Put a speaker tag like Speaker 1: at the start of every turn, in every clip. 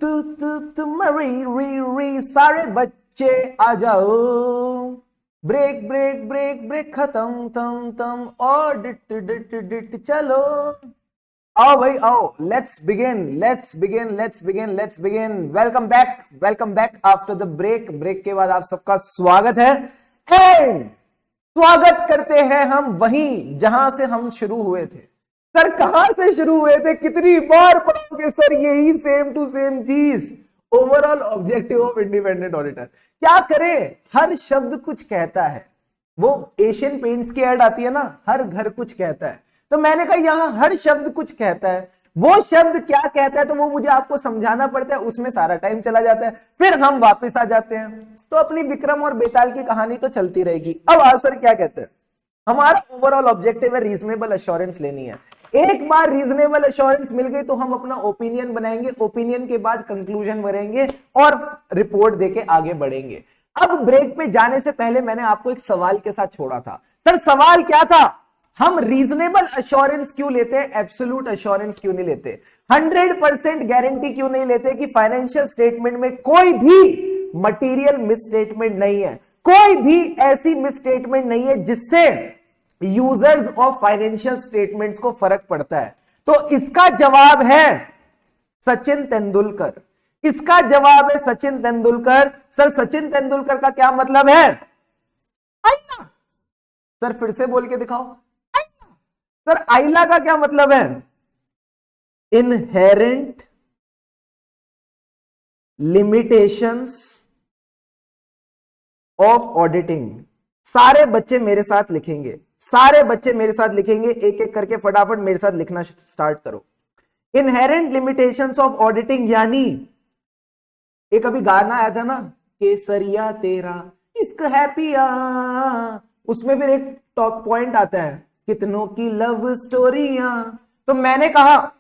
Speaker 1: मरी री री सारे बच्चे आ जाओ, ब्रेक ब्रेक ब्रेक ब्रेक खत्म तम तम और डिट डिट डिट चलो। आओ भाई आओ, let's begin let's begin let's begin let's begin. Welcome back after the break. Break के बाद आप सबका स्वागत है एंड स्वागत करते हैं हम वहीं जहां से हम शुरू हुए थे। सर कहां से शुरू हुए थे, कितनी बार पढ़ोगे सर यही सेम टू सेम चीज। Overall objective of independent auditor. क्या करें, हर शब्द कुछ कहता है। वो एशियन पेंट्स की ऐड आती है ना, हर घर कुछ कहता है, तो मैंने कहा यहां हर शब्द कुछ कहता है। वो शब्द क्या कहता है तो वो मुझे आपको समझाना पड़ता है, उसमें सारा टाइम चला जाता है, फिर हम वापस आ जाते हैं। तो अपनी विक्रम और बेताल की कहानी तो चलती रहेगी। अब आंसर क्या कहते हैं, हमारा ओवरऑल ऑब्जेक्टिव है रीजनेबल एश्योरेंस लेनी है। एक बार रीजनेबल एश्योरेंस मिल गई तो हम अपना ओपिनियन बनाएंगे, ओपिनियन के बाद कंक्लूजन भरेंगे और रिपोर्ट देके आगे बढ़ेंगे। अब ब्रेक पे जाने से पहले मैंने आपको एक सवाल के साथ छोड़ा था। सर सवाल क्या था, हम रीजनेबल एश्योरेंस क्यों लेते हैं, एब्सोल्यूट एश्योरेंस क्यों नहीं लेते, 100% गारंटी क्यों नहीं लेते कि फाइनेंशियल स्टेटमेंट में कोई भी मटेरियल मिसस्टेटमेंट नहीं है, कोई भी ऐसी मिसस्टेटमेंट नहीं है जिससे यूजर्स ऑफ फाइनेंशियल स्टेटमेंट्स को फर्क पड़ता है। तो इसका जवाब है सचिन तेंदुलकर। इसका जवाब है सचिन तेंदुलकर। सर सचिन तेंदुलकर का क्या मतलब है, आईला। सर फिर से बोल के दिखाओ, आईला। सर आईला का क्या मतलब है, इनहेरेंट लिमिटेशंस ऑफ ऑडिटिंग। सारे बच्चे मेरे साथ लिखेंगे, सारे बच्चे मेरे साथ लिखेंगे, एक एक करके फटाफट मेरे साथ लिखना स्टार्ट करो। इनहेरेंट लिमिटेशंस ऑफ ऑडिटिंग यानी, एक अभी गाना आया था ना, केसरिया तेरा इश्क है पिया, उसमें फिर एक टॉप पॉइंट आता है, कितनों की लव स्टोरियां। तो मैंने कहा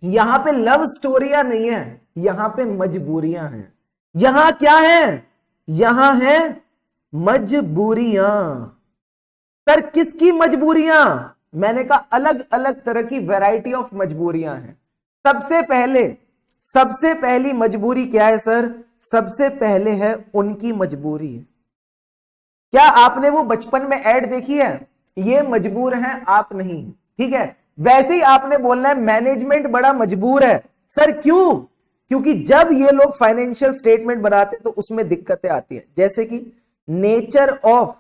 Speaker 1: यहां पे लव स्टोरियां नहीं है, यहां पे मजबूरियां हैं। यहां क्या है, यहां है मजबूरियां। सर किसकी मजबूरियां, मैंने कहा अलग अलग तरह की वैरायटी ऑफ मजबूरियां हैं। सबसे पहली मजबूरी क्या है सर, सबसे पहले है उनकी मजबूरी। क्या आपने वो बचपन में ऐड देखी है, ये मजबूर हैं आप नहीं, ठीक है। वैसे ही आपने बोलना है मैनेजमेंट बड़ा मजबूर है। सर क्यों, क्योंकि जब ये लोग फाइनेंशियल स्टेटमेंट बनाते तो उसमें दिक्कतें आती हैं, जैसे कि नेचर ऑफ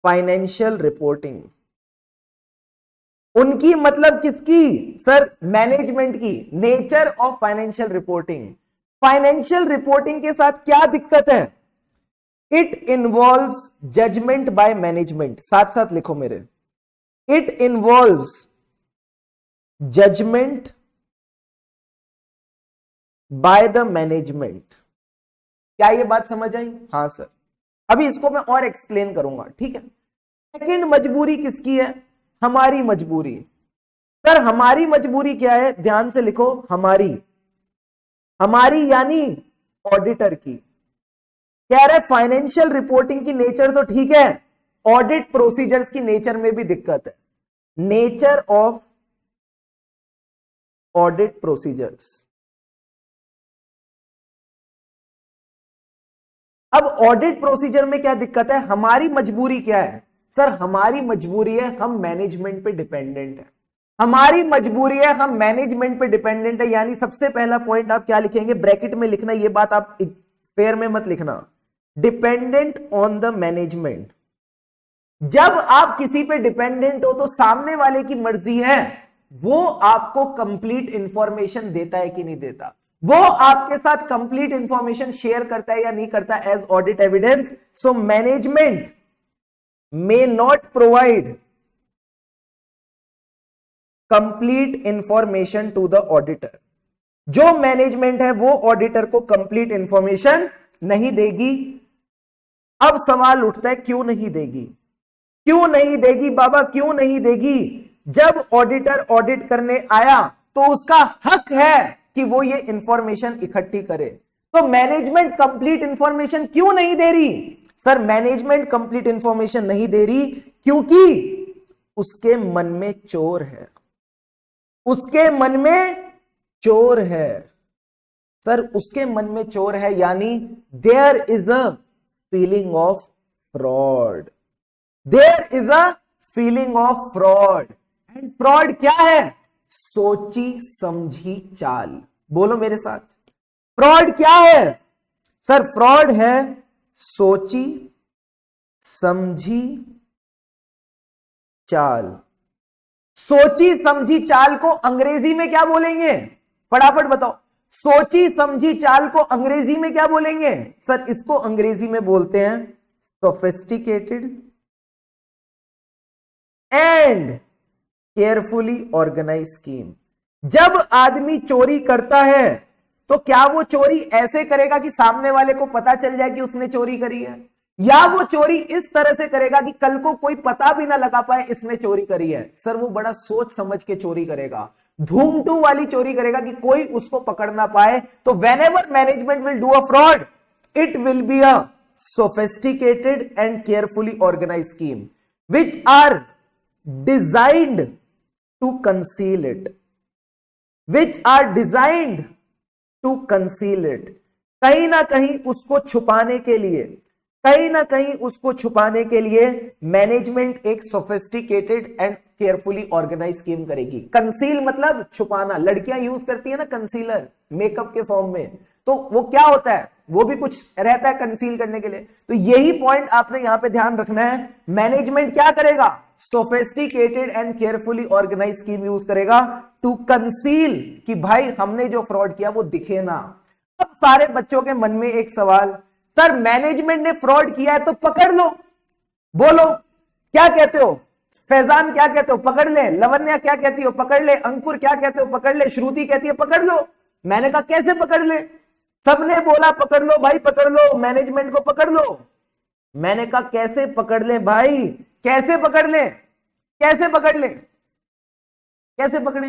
Speaker 1: फाइनेंशियल रिपोर्टिंग। उनकी मतलब किसकी सर, मैनेजमेंट की। Nature of financial reporting, financial reporting के साथ क्या दिक्कत है, it involves judgement by management. साथ साथ लिखो मेरे, it involves judgement by the management. क्या ये बात समझ आई, हाँ सर। अभी इसको मैं और एक्सप्लेन करूंगा, ठीक है। सेकंड मजबूरी किसकी है, हमारी मजबूरी। सर हमारी मजबूरी क्या है, ध्यान से लिखो, हमारी यानी ऑडिटर की। कह रहे फाइनेंशियल रिपोर्टिंग की नेचर तो ठीक है, ऑडिट प्रोसीजर्स की नेचर में भी दिक्कत है। Nature of audit procedures. अब ऑडिट प्रोसीजर में क्या दिक्कत है, हमारी मजबूरी क्या है सर, हमारी मजबूरी है हम मैनेजमेंट पे डिपेंडेंट है। हमारी मजबूरी है हम मैनेजमेंट पे डिपेंडेंट है, यानी सबसे पहला पॉइंट आप क्या लिखेंगे, ब्रैकेट में लिखना, ये बात आप पेयर में मत लिखना, डिपेंडेंट ऑन द मैनेजमेंट। जब आप किसी पे डिपेंडेंट हो तो सामने वाले की मर्जी है, वो आपको कंप्लीट इंफॉर्मेशन देता है कि नहीं देता, वो आपके साथ कंप्लीट इंफॉर्मेशन शेयर करता है या नहीं करता as audit evidence. So management may not provide complete information to the auditor। जो मैनेजमेंट है वो ऑडिटर को कंप्लीट इंफॉर्मेशन नहीं देगी। अब सवाल उठता है क्यों नहीं देगी, क्यों नहीं देगी बाबा, क्यों नहीं देगी। जब ऑडिटर ऑडिट करने आया तो उसका हक है कि वो ये इंफॉर्मेशन इकट्ठी करे। तो मैनेजमेंट कंप्लीट इंफॉर्मेशन क्यों नहीं दे रही सर, मैनेजमेंट कंप्लीट इंफॉर्मेशन नहीं दे रही क्योंकि उसके मन में चोर है, उसके मन में चोर है। सर उसके मन में चोर है, यानी there is a feeling of fraud, there is a feeling of fraud. And fraud क्या है? सोची समझी चाल। बोलो मेरे साथ, फ्रॉड क्या है? सर फ्रॉड है सोची समझी चाल। सोची समझी चाल को अंग्रेजी में क्या बोलेंगे? फटाफट बताओ, सोची समझी चाल को अंग्रेजी में क्या बोलेंगे? सर इसको अंग्रेजी में बोलते हैं sophisticated and carefully organise scheme. जब आदमी चोरी करता है तो क्या वो चोरी ऐसे करेगा कि सामने वाले को पता चल जाए कि उसने चोरी करी है, या वो चोरी इस तरह से करेगा कि कल को कोई पता भी ना लगा पाए इसने चोरी करी है? सर वो बड़ा सोच समझ के चोरी करेगा, धूम टू वाली चोरी करेगा कि कोई उसको पकड़ ना पाए। तो whenever management will do a fraud, it will be a sophisticated and carefully organise scheme which are designed to conceal it, which are designed to conceal it. कहीं ना कहीं उसको छुपाने के लिए, कहीं ना कहीं उसको छुपाने के लिए मैनेजमेंट एक sophisticated and carefully organise scheme करेगी। कंसील मतलब छुपाना, लड़कियां यूज करती है ना कंसीलर मेकअप के फॉर्म में, तो वो क्या होता है, वो भी कुछ रहता है कंसील करने के लिए। तो यही पॉइंट आपने यहां पे ध्यान रखना है। मैनेजमेंट क्या करेगा? Sophisticated and carefully organise scheme use करेगा टू कंसील, कि भाई हमने जो फ्रॉड किया वो दिखे ना। अब सारे बच्चों के मन में एक सवाल, सर मैनेजमेंट ने फ्रॉड किया है तो पकड़ लो, बोलो क्या कहते हो? फैजान क्या कहते हो? पकड़ ले। लवन्या क्या कहती हो? पकड़ ले। अंकुर क्या कहते हो? पकड़ ले। श्रुति कहती है पकड़ लो। मैंने कहा कैसे पकड़ ले? सबने बोला पकड़ लो भाई, पकड़ लो, मैनेजमेंट को पकड़ लो। मैंने कहा कैसे पकड़ ले भाई, कैसे पकड़ ले, कैसे पकड़ ले, कैसे पकड़े?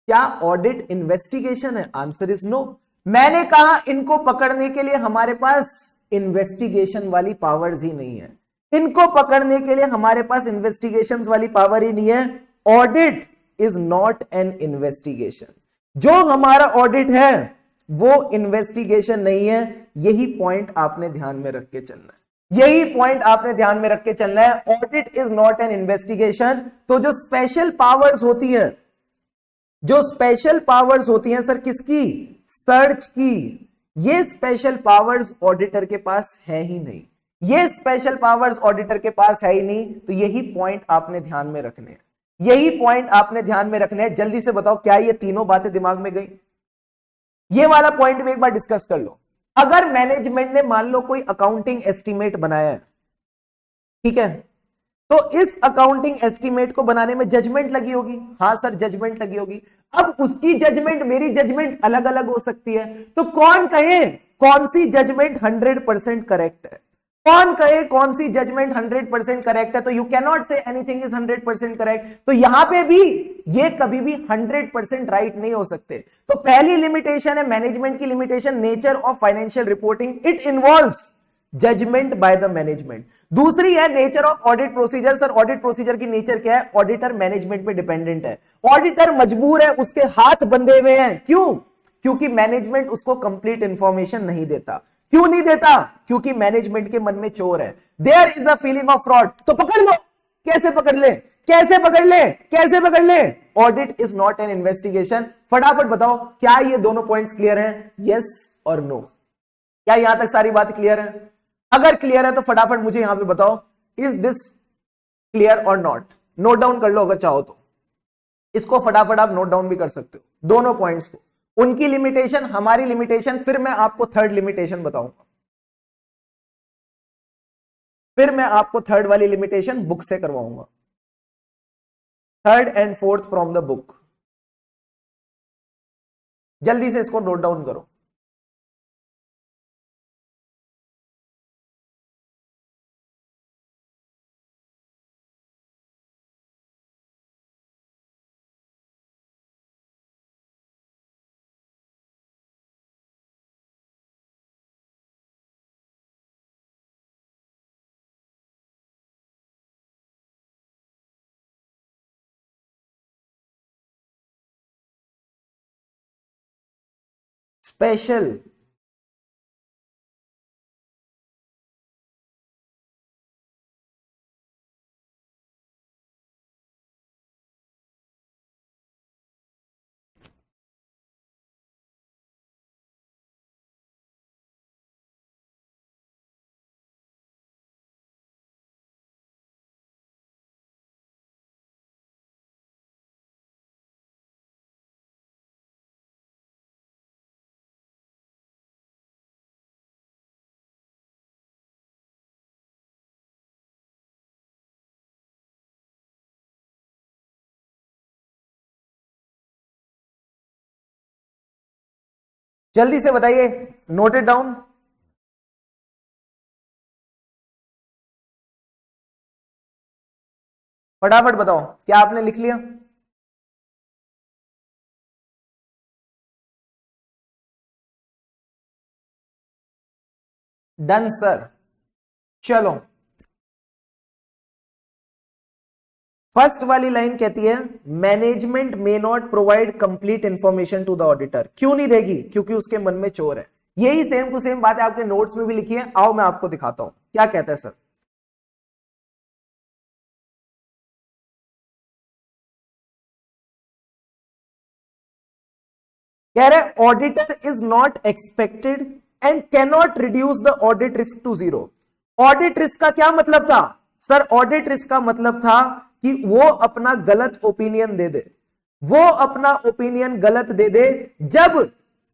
Speaker 1: क्या ऑडिट इन्वेस्टिगेशन है? Answer is no. मैंने कहा इनको पकड़ने के लिए हमारे पास इन्वेस्टिगेशन वाली पावर्स ही नहीं है, इनको पकड़ने के लिए हमारे पास इन्वेस्टिगेशन वाली पावर ही नहीं है। Audit is not an investigation, जो हमारा ऑडिट है वो इन्वेस्टिगेशन नहीं है। यही पॉइंट आपने ध्यान में रख के चलना है, यही पॉइंट आपने ध्यान में रख के चलना है। Audit is not an investigation. तो जो स्पेशल पावर्स होती है, जो स्पेशल पावर्स होती हैं सर किसकी? सर्च की, ये स्पेशल पावर्स ऑडिटर के पास है ही नहीं, ये स्पेशल पावर्स ऑडिटर के पास है ही नहीं। तो यही पॉइंट आपने ध्यान में रखने हैं, यही पॉइंट आपने ध्यान में रखने हैं। जल्दी से बताओ क्या ये तीनों बातें दिमाग में गई? ये वाला पॉइंट में एक बार डिस्कस कर लो। अगर मैनेजमेंट ने मान लो कोई अकाउंटिंग एस्टीमेट बनाया है, ठीक है, तो इस अकाउंटिंग एस्टीमेट को बनाने में जजमेंट लगी होगी। हाँ सर जजमेंट लगी होगी। अब उसकी जजमेंट मेरी जजमेंट अलग अलग हो सकती है, तो कौन कहे कौन सी जजमेंट 100% करेक्ट है, कौन कहे कौन सी जजमेंट 100% करेक्ट है? तो you can not say anything is 100% correct. तो यहां पे भी ये कभी भी 100% राइट नहीं हो सकते। तो पहली लिमिटेशन है मैनेजमेंट की limitation, nature of financial reporting, it involves judgement by the management. दूसरी है nature of audit procedure. Sir audit procedure की नेचर क्या है? ऑडिटर मैनेजमेंट पे डिपेंडेंट है, ऑडिटर मजबूर है, उसके हाथ बंधे हुए हैं। क्यों? क्योंकि मैनेजमेंट उसको कंप्लीट इंफॉर्मेशन नहीं देता। क्यों नहीं देता? क्योंकि मैनेजमेंट के मन में चोर है, there is the feeling of fraud. तो पकड़ लो। कैसे पकड़ ले, कैसे पकड़ ले, कैसे पकड़ ले? Audit is not an investigation. फटाफट बताओ क्या ये दोनों पॉइंट्स क्लियर हैं? यस और नो। क्या यहां तक सारी बात क्लियर है? अगर क्लियर है तो फटाफट मुझे यहां पे बताओ, is this clear or not? Note down कर लो अगर चाहो तो, इसको फटाफट आप नोट डाउन भी कर सकते हो दोनों पॉइंट्स को, उनकी लिमिटेशन, हमारी लिमिटेशन, फिर मैं आपको थर्ड लिमिटेशन बताऊंगा, फिर मैं आपको थर्ड वाली लिमिटेशन बुक से करवाऊंगा, third and fourth from the book. जल्दी से इसको नोट डाउन करो। स्पेशल जल्दी से बताइए, नोट इट डाउन। फटाफट बताओ, क्या आपने लिख लिया? Done sir. चलो, फर्स्ट वाली लाइन कहती है management may not provide complete information to the auditor. क्यों नहीं देगी? क्योंकि उसके मन में चोर है। यही सेम टू सेम बात है आपके नोट्स में भी लिखी है। आओ मैं आपको दिखाता हूं क्या कहता है सर। कह रहे auditor is not expected and cannot reduce the audit risk to zero. Audit risk का क्या मतलब था सर? ऑडिट रिस्क का मतलब था कि वो अपना गलत ओपिनियन दे दे, वो अपना ओपिनियन गलत दे दे जब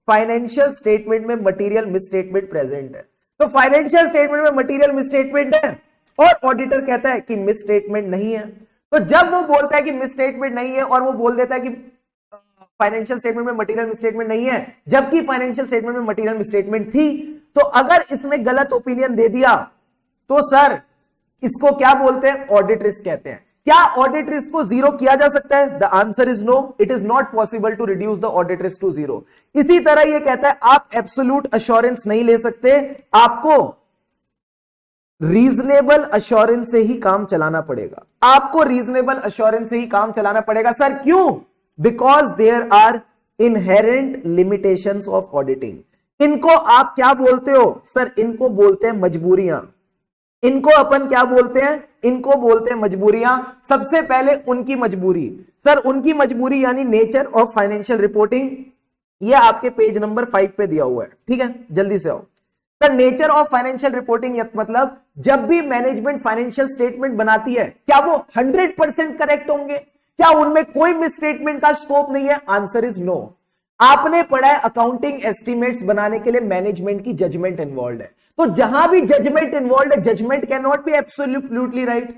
Speaker 1: फाइनेंशियल स्टेटमेंट में मटेरियल मिसस्टेटमेंट प्रेजेंट है। तो फाइनेंशियल स्टेटमेंट में मटेरियल मिसस्टेटमेंट है और ऑडिटर कहता है कि मिसस्टेटमेंट नहीं है। तो जब वो बोलता है कि मिसस्टेटमेंट नहीं है और वो बोल देता है कि फाइनेंशियल स्टेटमेंट में मटेरियल मिसस्टेटमेंट नहीं है, जबकि फाइनेंशियल स्टेटमेंट में मटेरियल मिसस्टेटमेंट थी, तो अगर इसने गलत ओपिनियन दे दिया तो सर इसको क्या बोलते हैं? ऑडिट रिस्क कहते हैं। क्या ऑडिट रिस्क को जीरो किया जा सकता है? The answer is no, it is not possible to reduce the audit risk to zero. इसी तरह यह कहता है आप एब्सोल्यूट अश्योरेंस नहीं ले सकते, आपको रीजनेबल अश्योरेंस से ही काम चलाना पड़ेगा। आपको रीजनेबल अश्योरेंस से ही काम चलाना पड़ेगा। सर क्यों? Because there are inherent limitations of auditing. इनको आप क्या बोलते हो सर? इनको बोलते हैं मजबूरियां। इनको अपन क्या बोलते हैं? इनको बोलते हैं मजबूरियां। सबसे पहले उनकी मजबूरी, सर उनकी मजबूरी यानी नेचर ऑफ फाइनेंशियल रिपोर्टिंग, ये आपके पेज नंबर 5 पे दिया हुआ है। ठीक है, जल्दी से आओ sir. Nature of financial reporting मतलब जब भी मैनेजमेंट फाइनेंशियल स्टेटमेंट बनाती है, क्या वो 100% करेक्ट होंगे? क्या उनमें कोई मिसस्टेटमेंट का स्कोप नहीं है? Answer is no. आपने पढ़ा है अकाउंटिंग एस्टिमेट्स बनाने के लिए मैनेजमेंट की जजमेंट इन्वॉल्व है। तो जहां भी जजमेंट इन्वॉल्व है, judgement can not be absolutely right.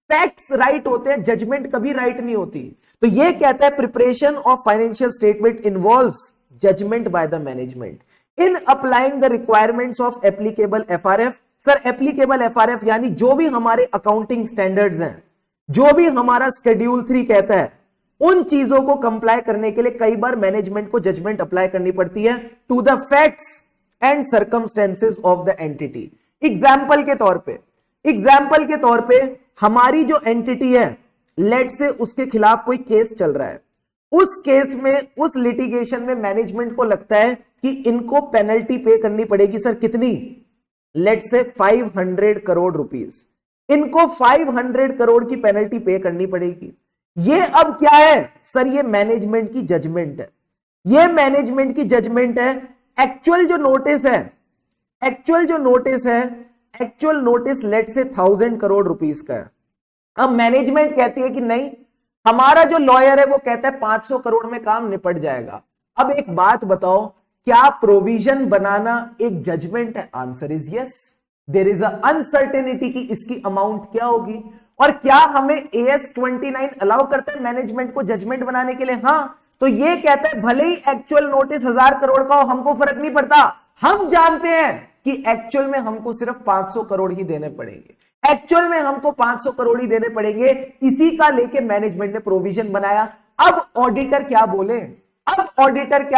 Speaker 1: Facts right होते हैं, जजमेंट कभी राइट नहीं होती। तो यह कहता है preparation of financial statement involves judgement by the management in applying the requirements of applicable FRF. Sir applicable FRF यानी जो भी हमारे अकाउंटिंग स्टैंडर्ड्स हैं, जो भी हमारा शेड्यूल 3 कहता है, उन चीजों को कंप्लाई करने के लिए कई बार मैनेजमेंट को जजमेंट अप्लाई करनी पड़ती है to the facts and circumstances of the entity. Example के तौर पे हमारी जो एंटिटी है, लेट से उसके खिलाफ कोई केस चल रहा है, उस केस में, उस लिटिगेशन में मैनेजमेंट को लगता है कि इनको पेनल्टी पे करनी पड़ेगी। सर कितनी? लेट से 500 करोड़ रुपीस। इनको 500 करोड़ की पेनल्टी पे करनी पड़ेगी। ये अब क्या है सर? ये मैनेजमेंट की जजमेंट है। ये मैनेजमेंट की जजमेंट है। एक्चुअल जो नोटिस है, एक्चुअल नोटिस लेट से 1000 करोड़ रुपीस का है। अब मैनेजमेंट कहती है कि नहीं, हमारा जो लॉयर है वो कहता है 500 करोड़ में काम निपट जाएगा। अब एक बात बताओ, क्या प्रोविजन बनाना एक जजमेंट है? Answer is yes. There is a uncertainty कि इसकी अमाउंट क्या होगी। और क्या हमें AS 29 अलाउ करता है मैनेजमेंट को जजमेंट बनाने के लिए? हाँ। तो ये कहता है भले ही एक्चुअल नोटिस 1000 करोड़ का हो, हमको फर्क नहीं पड़ता। हम जानते हैं कि एक्चुअल में हमको सिर्फ 500 करोड़ ही देने पड़ेंगे, एक्चुअल में हमको 500 करोड़ ही देने पड़ेंगे। इसी का लेके मैनेजमेंट ने प्रोविजन बनाया। अब ऑडिटर क्या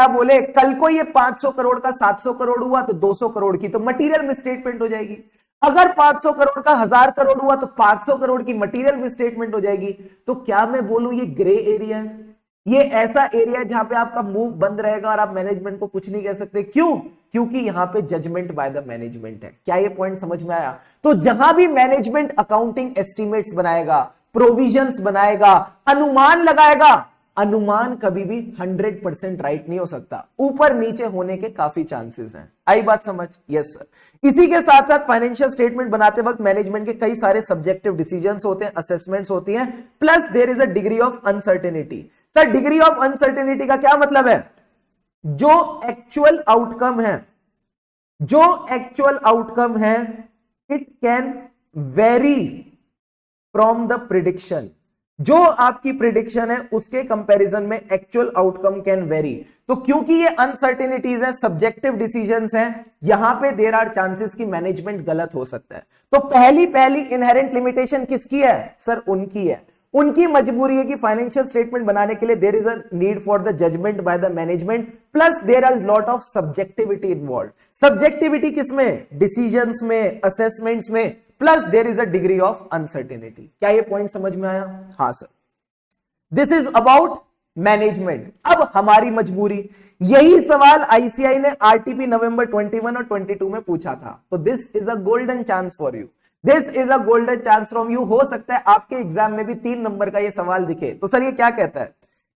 Speaker 1: बोले? कल को ये 500 करोड़ का 700 करोड़ हुआ तो 200 करोड़ की तो मटीरियल मिसस्टेटमेंट हो जाएगी। अगर 500 करोड़ का 1000 करोड़ हुआ तो 500 करोड़ की मटीरियल मिसस्टेटमेंट हो जाएगी। तो क्या मैं बोलूं ये ग्रे एरिया है? ये ऐसा एरिया है जहां पे आपका मुंह बंद रहेगा और आप मैनेजमेंट को कुछ नहीं कह सकते। क्यों? क्योंकि यहां पे जजमेंट बाय द मैनेजमेंट है। क्या ये पॉइंट समझ में आया? तो जहां भी मैनेजमेंट अकाउंटिंग एस्टिमेट्स बनाएगा, प्रोविजंस बनाएगा, अनुमान लगाएगा, अनुमान कभी भी 100% राइट नहीं हो सकता, ऊपर नीचे होने के काफी चांसेस हैं। आई बात समझ? Yes sir. इसी के साथ साथ फाइनेंशियल स्टेटमेंट बनाते वक्त मैनेजमेंट के कई सारे सब्जेक्टिव डिसीजंस होते हैं, असेसमेंट्स होती हैं, plus there is a degree of uncertainty. Sir degree of uncertainty का क्या मतलब है? जो एक्चुअल आउटकम है, जो एक्चुअल आउटकम है, it can vary from the prediction. जो आपकी प्रिडिक्शन है उसके कंपैरिजन में एक्चुअल आउटकम कैन वेरी। तो क्योंकि ये अनसर्टेनिटीज है, सब्जेक्टिव डिसीजंस हैं, यहां पे देयर आर चांसेस कि मैनेजमेंट गलत हो सकता है। तो पहली इनहेरेंट लिमिटेशन किसकी है? सर उनकी है। उनकी मजबूरी है कि फाइनेंशियल स्टेटमेंट बनाने के लिए there is a need for the judgement by the management, plus there is lot of subjectivity involve. Subjectivity किसमें? डिसीजंस में, असेसमेंट्स में, plus there is a degree of uncertainty. क्या ये पॉइंट समझ में आया? हाँ sir. This is about management. अब हमारी मजबूरी, यही सवाल आईसीआई ने आरटीपी नवंबर 21 और 22 में पूछा था। तो this is a golden chance for you, this is a golden chance from you. हो सकता है आपके एग्जाम में भी 3 नंबर का ये सवाल दिखे। तो सर ये क्या कहता है?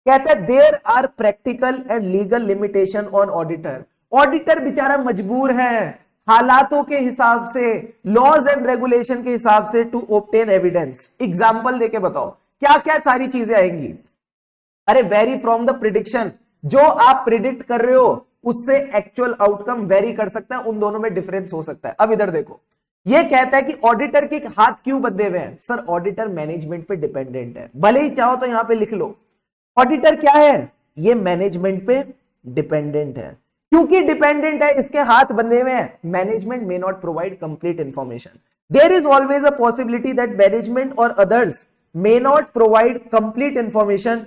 Speaker 1: कहता है there are practical and legal limitation on auditor. Auditor बेचारा मजबूर है हालातों के हिसाब से, लॉज एंड रेगुलेशन के हिसाब से टू ऑब्टेन एविडेंस। एग्जाम्पल देके बताओ क्या क्या सारी चीजें आएंगी। अरे वेरी फ्रॉम द प्रिडिक्शन, जो आप प्रिडिक्ट कर रहे हो उससे एक्चुअल आउटकम वेरी कर सकता है, उन दोनों में डिफरेंस हो सकता है। अब इधर देखो, ये कहता है कि ऑडिटर के हाथ क्यों बंधे हुए हैं? सर ऑडिटर मैनेजमेंट पे डिपेंडेंट है। भले ही चाहो तो यहां पे लिख लो, ऑडिटर क्या है? ये मैनेजमेंट पे डिपेंडेंट है। क्योंकि डिपेंडेंट है, इसके हाथ बंधे हुए हैं, management may not provide complete information. There is always a possibility that management और others may not provide complete information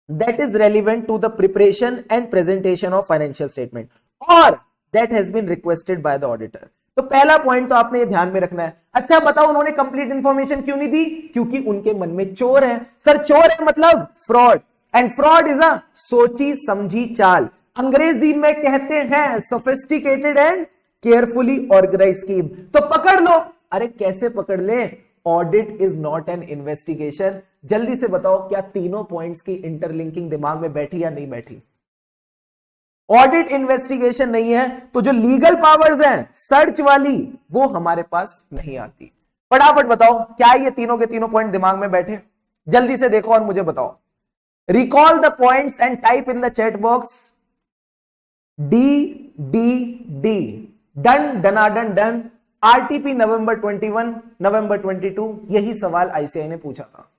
Speaker 1: that is relevant to the preparation and presentation of financial statement or that has been requested by the auditor। तो पहला point तो आपने ये ध्यान में रखना है। अच्छा बताओ उन्होंने कंप्लीट इंफॉर्मेशन क्यों नहीं दी? क्योंकि उनके मन में चोर है। सर चोर है मतलब fraud, and fraud is a सोची समझी चाल। अंग्रेजी में कहते हैं sophisticated and carefully organise scheme. तो पकड़ लो। अरे कैसे पकड़ ले? Audit is not an investigation. जल्दी से बताओ क्या तीनों पॉइंट्स की इंटरलिंकिंग दिमाग में बैठी या नहीं बैठी? ऑडिट इन्वेस्टिगेशन नहीं है तो जो लीगल पावर्स हैं सर्च वाली वो हमारे पास नहीं आती। फटाफट बताओ क्या ये तीनों के तीनों पॉइंट दिमाग में बैठे? जल्दी से देखो और मुझे बताओ। Recall the points and type in the chat box D D D. Done, डनाडन, डन। आरटीपी नवंबर 21, नवंबर 22, यही सवाल आईसीआई ने पूछा था।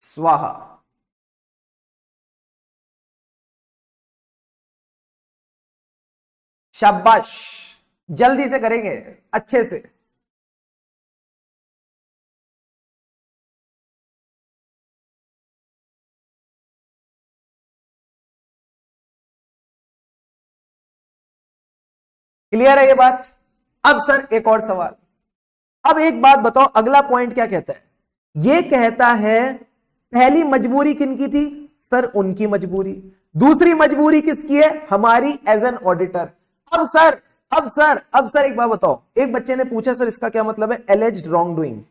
Speaker 1: स्वाहा। शाबाश, जल्दी से करेंगे अच्छे से। क्लियर है ये बात? अब सर एक और सवाल। अब एक बात बताओ, अगला पॉइंट क्या कहता है? ये कहता है पहली मजबूरी किनकी थी? सर उनकी मजबूरी। दूसरी मजबूरी किसकी है? हमारी एज एन ऑडिटर। अब सर एक बात बताओ, एक बच्चे ने पूछा सर इसका क्या मतलब है? Alleged wrong doing.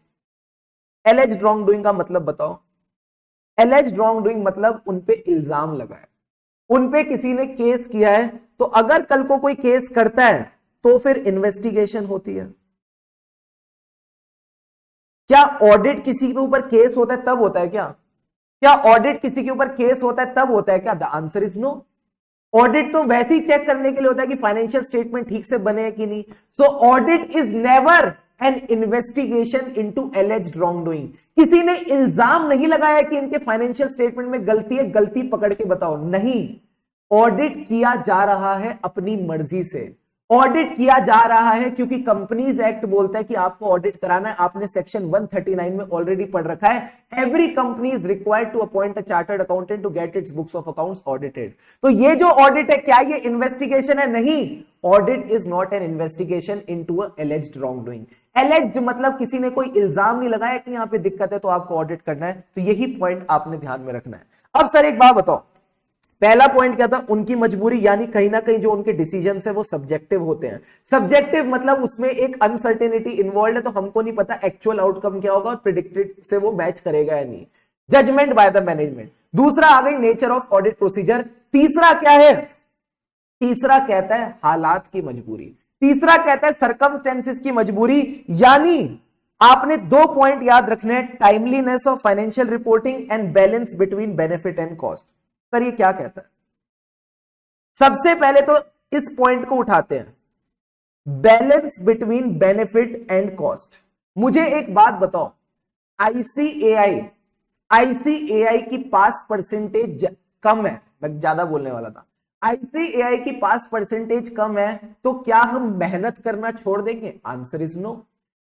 Speaker 1: Alleged wrong doing का मतलब बताओ। एलेज्ड रॉन्ग डूइंग मतलब उन पे इल्जाम लगा है, उन पे किसी ने केस किया है। तो अगर कल को कोई केस करता है तो फिर इन्वेस्टिगेशन होती है। क्या ऑडिट किसी के ऊपर केस होता है तब होता है क्या? क्या ऑडिट किसी के ऊपर केस होता है तब होता है क्या? The answer is no. Audit तो वैसे ही चेक करने के लिए होता है कि फाइनेंशियल स्टेटमेंट ठीक से बने हैं कि नहीं। So audit is never an investigation into alleged wrong doing. किसी ने इल्जाम नहीं लगाया कि इनके फाइनेंशियल स्टेटमेंट में गलती है, गलती पकड़ के बताओ। नहीं, ऑडिट किया जा रहा है अपनी मर्जी से। ऑडिट किया जा रहा है क्योंकि कंपनीज एक्ट बोलता है कि आपको ऑडिट कराना है। आपने सेक्शन 139 में ऑलरेडी पढ़ रखा है। Every company is required to appoint a chartered accountant to get its books of accounts audited. तो ये जो ऑडिट है, क्या ये इन्वेस्टिगेशन है? नहीं, audit is not an investigation into a एलिज्ड wrong doing. एलिज्ड मतलब किसी ने कोई इल्जाम नहीं लगाया कि यहां पे दिक्कत है तो आपको ऑडिट करना है। तो यही पॉइंट आपने ध्यान में रखना है। अब सर एक बात बताओ, पहला पॉइंट क्या था? उनकी मजबूरी, यानी कहीं ना कहीं जो उनके डिसीजंस है वो सब्जेक्टिव होते हैं। सब्जेक्टिव मतलब उसमें एक अनसर्टेनिटी इन्वॉल्व है, तो हमको नहीं पता एक्चुअल आउटकम क्या होगा और प्रिडिक्टेड से वो मैच करेगा या नहीं। Judgement by the management. दूसरा आ गई नेचर ऑफ ऑडिट प्रोसीजर। तीसरा क्या है? तीसरा कहता है हालात की मजबूरी। तीसरा कहता है सर्कमस्टेंसेस की मजबूरी। यानी आपने दो पॉइंट याद रखने हैं, timeliness of financial reporting and balance between benefit and cost. Sir ये क्या कहता है? सबसे पहले तो इस पॉइंट को उठाते हैं, balance between benefit and cost. मुझे एक बात बताओ, आईसीएआई की पास परसेंटेज कम है, मैं ज्यादा बोलने वाला था। आईसीएआई की पास परसेंटेज कम है तो क्या हम मेहनत करना छोड़ देंगे? Answer is no.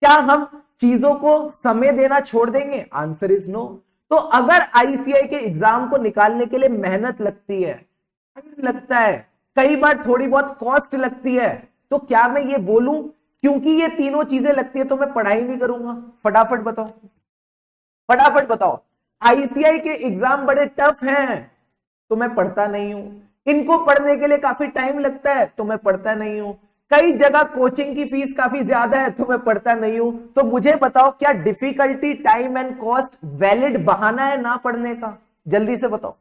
Speaker 1: क्या हम चीजों को समय देना छोड़ देंगे? Answer is no. तो अगर आईसीएआई के एग्जाम को निकालने के लिए मेहनत लगती है, टाइम लगता है, कई बार थोड़ी बहुत कॉस्ट लगती है, तो क्या मैं ये बोलूं क्योंकि ये तीनों चीजें लगती है तो मैं पढ़ाई नहीं करूंगा? फटाफट बताओ, फटाफट बताओ। आईसीएआई के एग्जाम बड़े टफ हैं तो मैं पढ़ता नहीं हूं। इनको पढ़ने के लिए काफी टाइम लगता है तो मैं पढ़ता नहीं हूं। कई जगह कोचिंग की फीस काफी ज्यादा है तो मैं पढ़ता नहीं हूं। तो मुझे बताओ, क्या difficulty, time and cost valid बहाना है ना पढ़ने का? जल्दी से बताओ।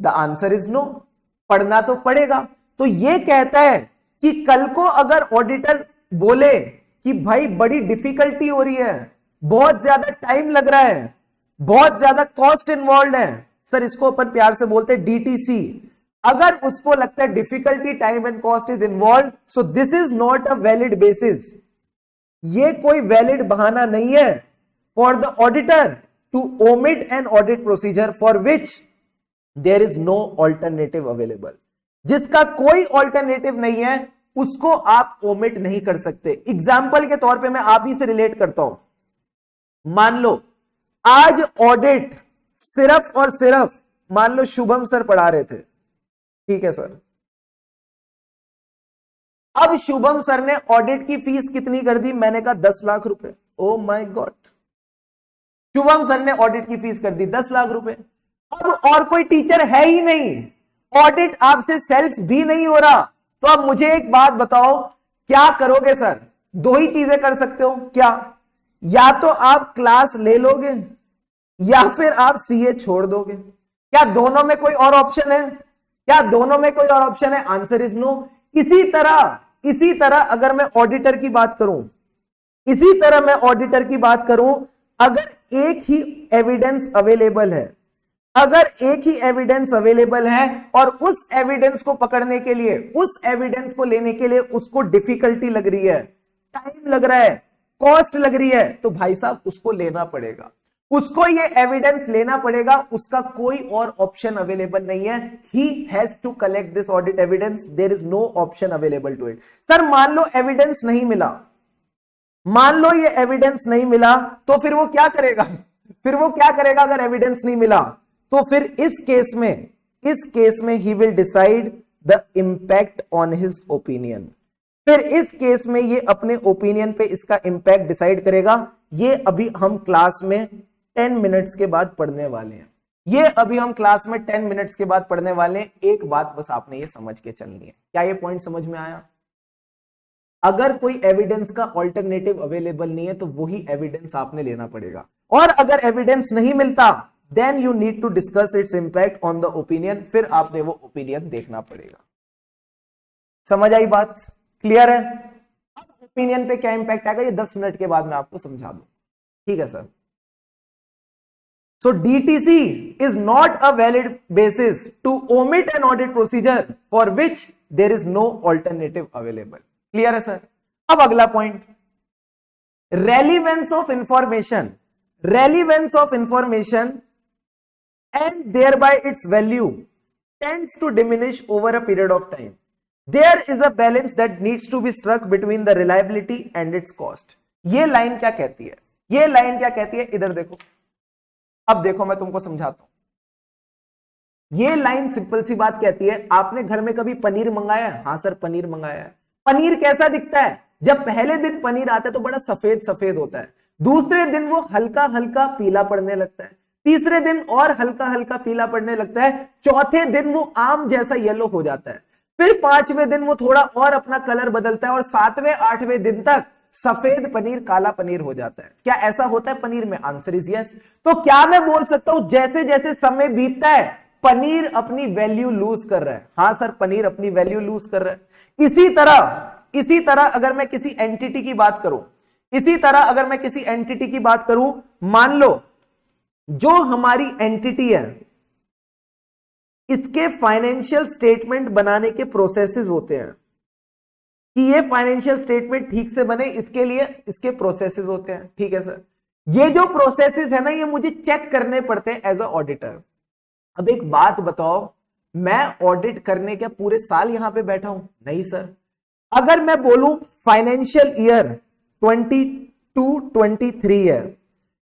Speaker 1: The answer is no. पढ़ना तो पड़ेगा। तो ये कहता है कि कल को अगर ऑडिटर बोले कि भाई बड़ी डिफिकल्टी हो रही है, बहुत ज्यादा टाइम लग रहा है, बहुत ज्यादा कॉस्ट इन्वॉल्व है, सर इसको अपन प्यार से बोलते हैं डीटीसी, अगर उसको लगता है difficulty, time and cost is involve, so this is not a valid basis. ये कोई वैलिड बहाना नहीं है for the auditor to omit an audit procedure for which there is no alternative available. जिसका कोई ऑल्टरनेटिव नहीं है उसको आप ओमिट नहीं कर सकते। एग्जाम्पल के तौर पे मैं आप ही से रिलेट करता हूं। मान लो आज ऑडिट सिर्फ और सिर्फ, मान लो शुभम सर पढ़ा रहे थे, ठीक है सर। अब शुभम सर ने ऑडिट की फीस कितनी कर दी? मैंने कहा 10 लाख रुपए। Oh my God, Shubham sir ने ऑडिट की फीस कर दी 10 लाख रुपए। अब और कोई टीचर है ही नहीं, ऑडिट आपसे सेल्फ भी नहीं हो रहा, तो अब मुझे एक बात बताओ, क्या करोगे सर? दो ही चीजें कर सकते हो। क्या? या तो आप क्लास ले लोगे या फिर आप सीए छोड़ दोगे। क्या दोनों में कोई और ऑप्शन है? क्या दोनों में कोई और ऑप्शन है? Answer is no. इसी तरह अगर मैं ऑडिटर की बात करूं, अगर एक ही एविडेंस अवेलेबल है, और उस एविडेंस को पकड़ने के लिए, उस एविडेंस को लेने के लिए उसको डिफिकल्टी लग रही है, टाइम लग रहा है, कॉस्ट लग रही है, तो भाई साहब उसको लेना पड़ेगा, उसको ये एविडेंस लेना पड़ेगा। उसका कोई और ऑप्शन अवेलेबल नहीं है। He has to collect this audit evidence, there is no option available to it. Sir मान लो एविडेंस नहीं मिला, मान लो ये एविडेंस नहीं मिला, तो फिर वो क्या करेगा? अगर एविडेंस नहीं मिला तो फिर इस केस में he will decide the impact on his opinion. फिर इस केस में ये अपने ओपिनियन पे इसका इंपैक्ट डिसाइड करेगा। ये अभी हम क्लास में 10 मिनट्स के बाद पढ़ने वाले हैं। एक बात बस आपने ये समझ के चलनी है। क्या ये पॉइंट समझ में आया? अगर कोई एविडेंस का ऑल्टरनेटिव अवेलेबल नहीं है तो वही एविडेंस आपने लेना पड़ेगा, और अगर एविडेंस नहीं मिलता then you need to discuss its impact on the opinion. फिर आपने वो ओपिनियन देखना पड़ेगा। समझ आई बात? क्लियर है? अब ओपिनियन पे क्या इंपैक्ट आएगा ये 10 मिनट के बाद मैं आपको समझा दूं, ठीक है sir. So DTC is not a valid basis to omit an audit procedure for which there is no alternative available. Clear है सर? अब अगला point, relevance of information and thereby its value tends to diminish over a period of time. There is a balance that needs to be struck between the reliability and its cost. ये line क्या कहती है? ये line क्या कहती है? इधर देखो, अब देखो मैं तुमको समझाता हूं। ये लाइन सिंपल सी बात कहती है, आपने घर में कभी पनीर मंगाया है? हाँ सर पनीर मंगाया है। पनीर कैसा दिखता है? जब पहले दिन पनीर आता है तो बड़ा सफेद सफेद होता है, दूसरे दिन वो हल्का हल्का पीला पड़ने लगता है, तीसरे दिन और हल्का हल्का पीला पड़ने लगता है, चौथे दिन वो आम जैसा येलो हो जाता है, फिर पांचवें दिन वो थोड़ा और अपना कलर बदलता है और सातवें आठवें दिन तक सफेद पनीर काला पनीर हो जाता है। क्या ऐसा होता है पनीर में? Answer is yes. तो क्या मैं बोल सकता हूं जैसे जैसे समय बीतता है पनीर अपनी वैल्यू लूज कर रहा है? हाँ सर पनीर अपनी वैल्यू लूज कर रहा है। इसी तरह अगर मैं किसी एंटिटी की बात करूं, मान लो जो हमारी एंटिटी है इसके फाइनेंशियल स्टेटमेंट बनाने के प्रोसेसेस होते हैं कि ये फाइनेंशियल स्टेटमेंट ठीक से बने, इसके लिए इसके प्रोसेसेस होते हैं। ठीक है सर, ये जो प्रोसेसेस है ना ये मुझे चेक करने पड़ते हैं एज अ ऑडिटर। अब एक बात बताओ, मैं ऑडिट करने क्या पूरे साल यहां पे बैठा हूं? नहीं सर। अगर मैं बोलूं फाइनेंशियल ईयर 22-23 है,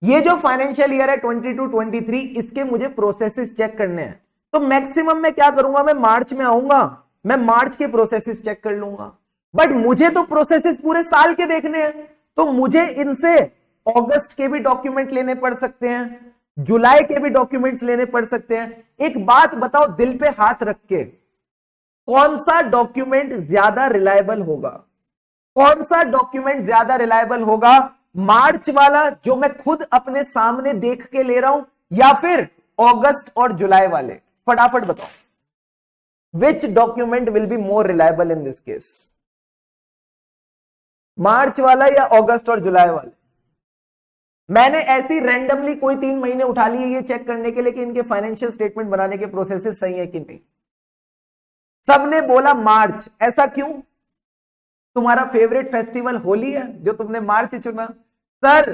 Speaker 1: ये जो फाइनेंशियल ईयर है 22-23 इसके मुझे प्रोसेसेस चेक करने हैं, तो मैक्सिमम मैं क्या करूंगा, मैं मार्च में आऊंगा, मैं मार्च के प्रोसेसेस चेक कर लूंगा। बट मुझे तो प्रोसेसेस पूरे साल के देखने हैं, तो मुझे इनसे अगस्त के भी डॉक्यूमेंट लेने पड़ सकते हैं, जुलाई के भी डॉक्यूमेंट्स लेने पड़ सकते हैं। एक बात बताओ दिल पे हाथ रख के, कौन सा डॉक्यूमेंट ज्यादा रिलायबल होगा? कौन सा डॉक्यूमेंट ज्यादा रिलायबल होगा? मार्च वाला जो मैं खुद अपने सामने देख के ले रहा हूं, या फिर अगस्त और जुलाई वाले? फटाफट बताओ, which document will be more reliable in this case? मार्च वाला या अगस्त और जुलाई वाले? मैंने ऐसी रैंडमली कोई 3 महीने उठा लिए ये चेक करने के लिए कि इनके फाइनेंशियल स्टेटमेंट बनाने के प्रोसेसेस सही है कि नहीं। सबने बोला मार्च, ऐसा क्यों? तुम्हारा फेवरेट फेस्टिवल होली है जो तुमने मार्च चुना। सर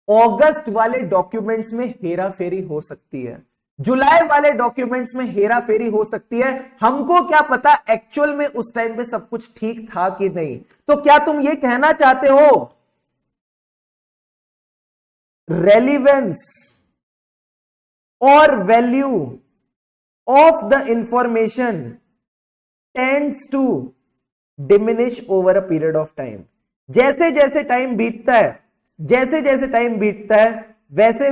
Speaker 1: अगस्त वाले डॉक्यूमेंट्स में हेरा फेरी हो सकती है, जुलाई वाले डॉक्यूमेंट्स में हेरा फेरी हो सकती है, हमको क्या पता एक्चुअल में उस टाइम पे सब कुछ ठीक था कि नहीं। तो क्या तुम ये कहना चाहते हो रेलिवेंस और value of the information tends to diminish over a period of time? जैसे जैसे टाइम बीतता है, वैसे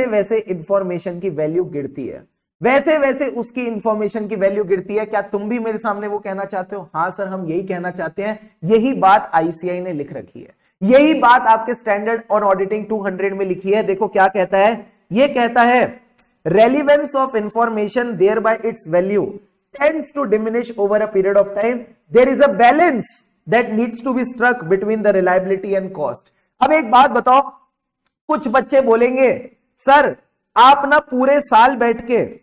Speaker 1: वैसे इंफॉर्मेशन की वैल्यू गिरती है, वैसे वैसे उसकी इंफॉर्मेशन की वैल्यू गिरती है। क्या तुम भी मेरे सामने वो कहना चाहते हो? हाँ सर हम यही कहना चाहते हैं। यही बात आईसीआई ने लिख रखी है, यही बात आपके स्टैंडर्ड ऑन ऑडिटिंग 200 में लिखी है। देखो क्या कहता है, ये कहता है relevance of information thereby its value tends to diminish over a period of time. There is a balance that needs to be struck between the reliability and cost. अब एक बात बताओ, कुछ बच्चे बोलेंगे सर आप ना पूरे साल बैठ के,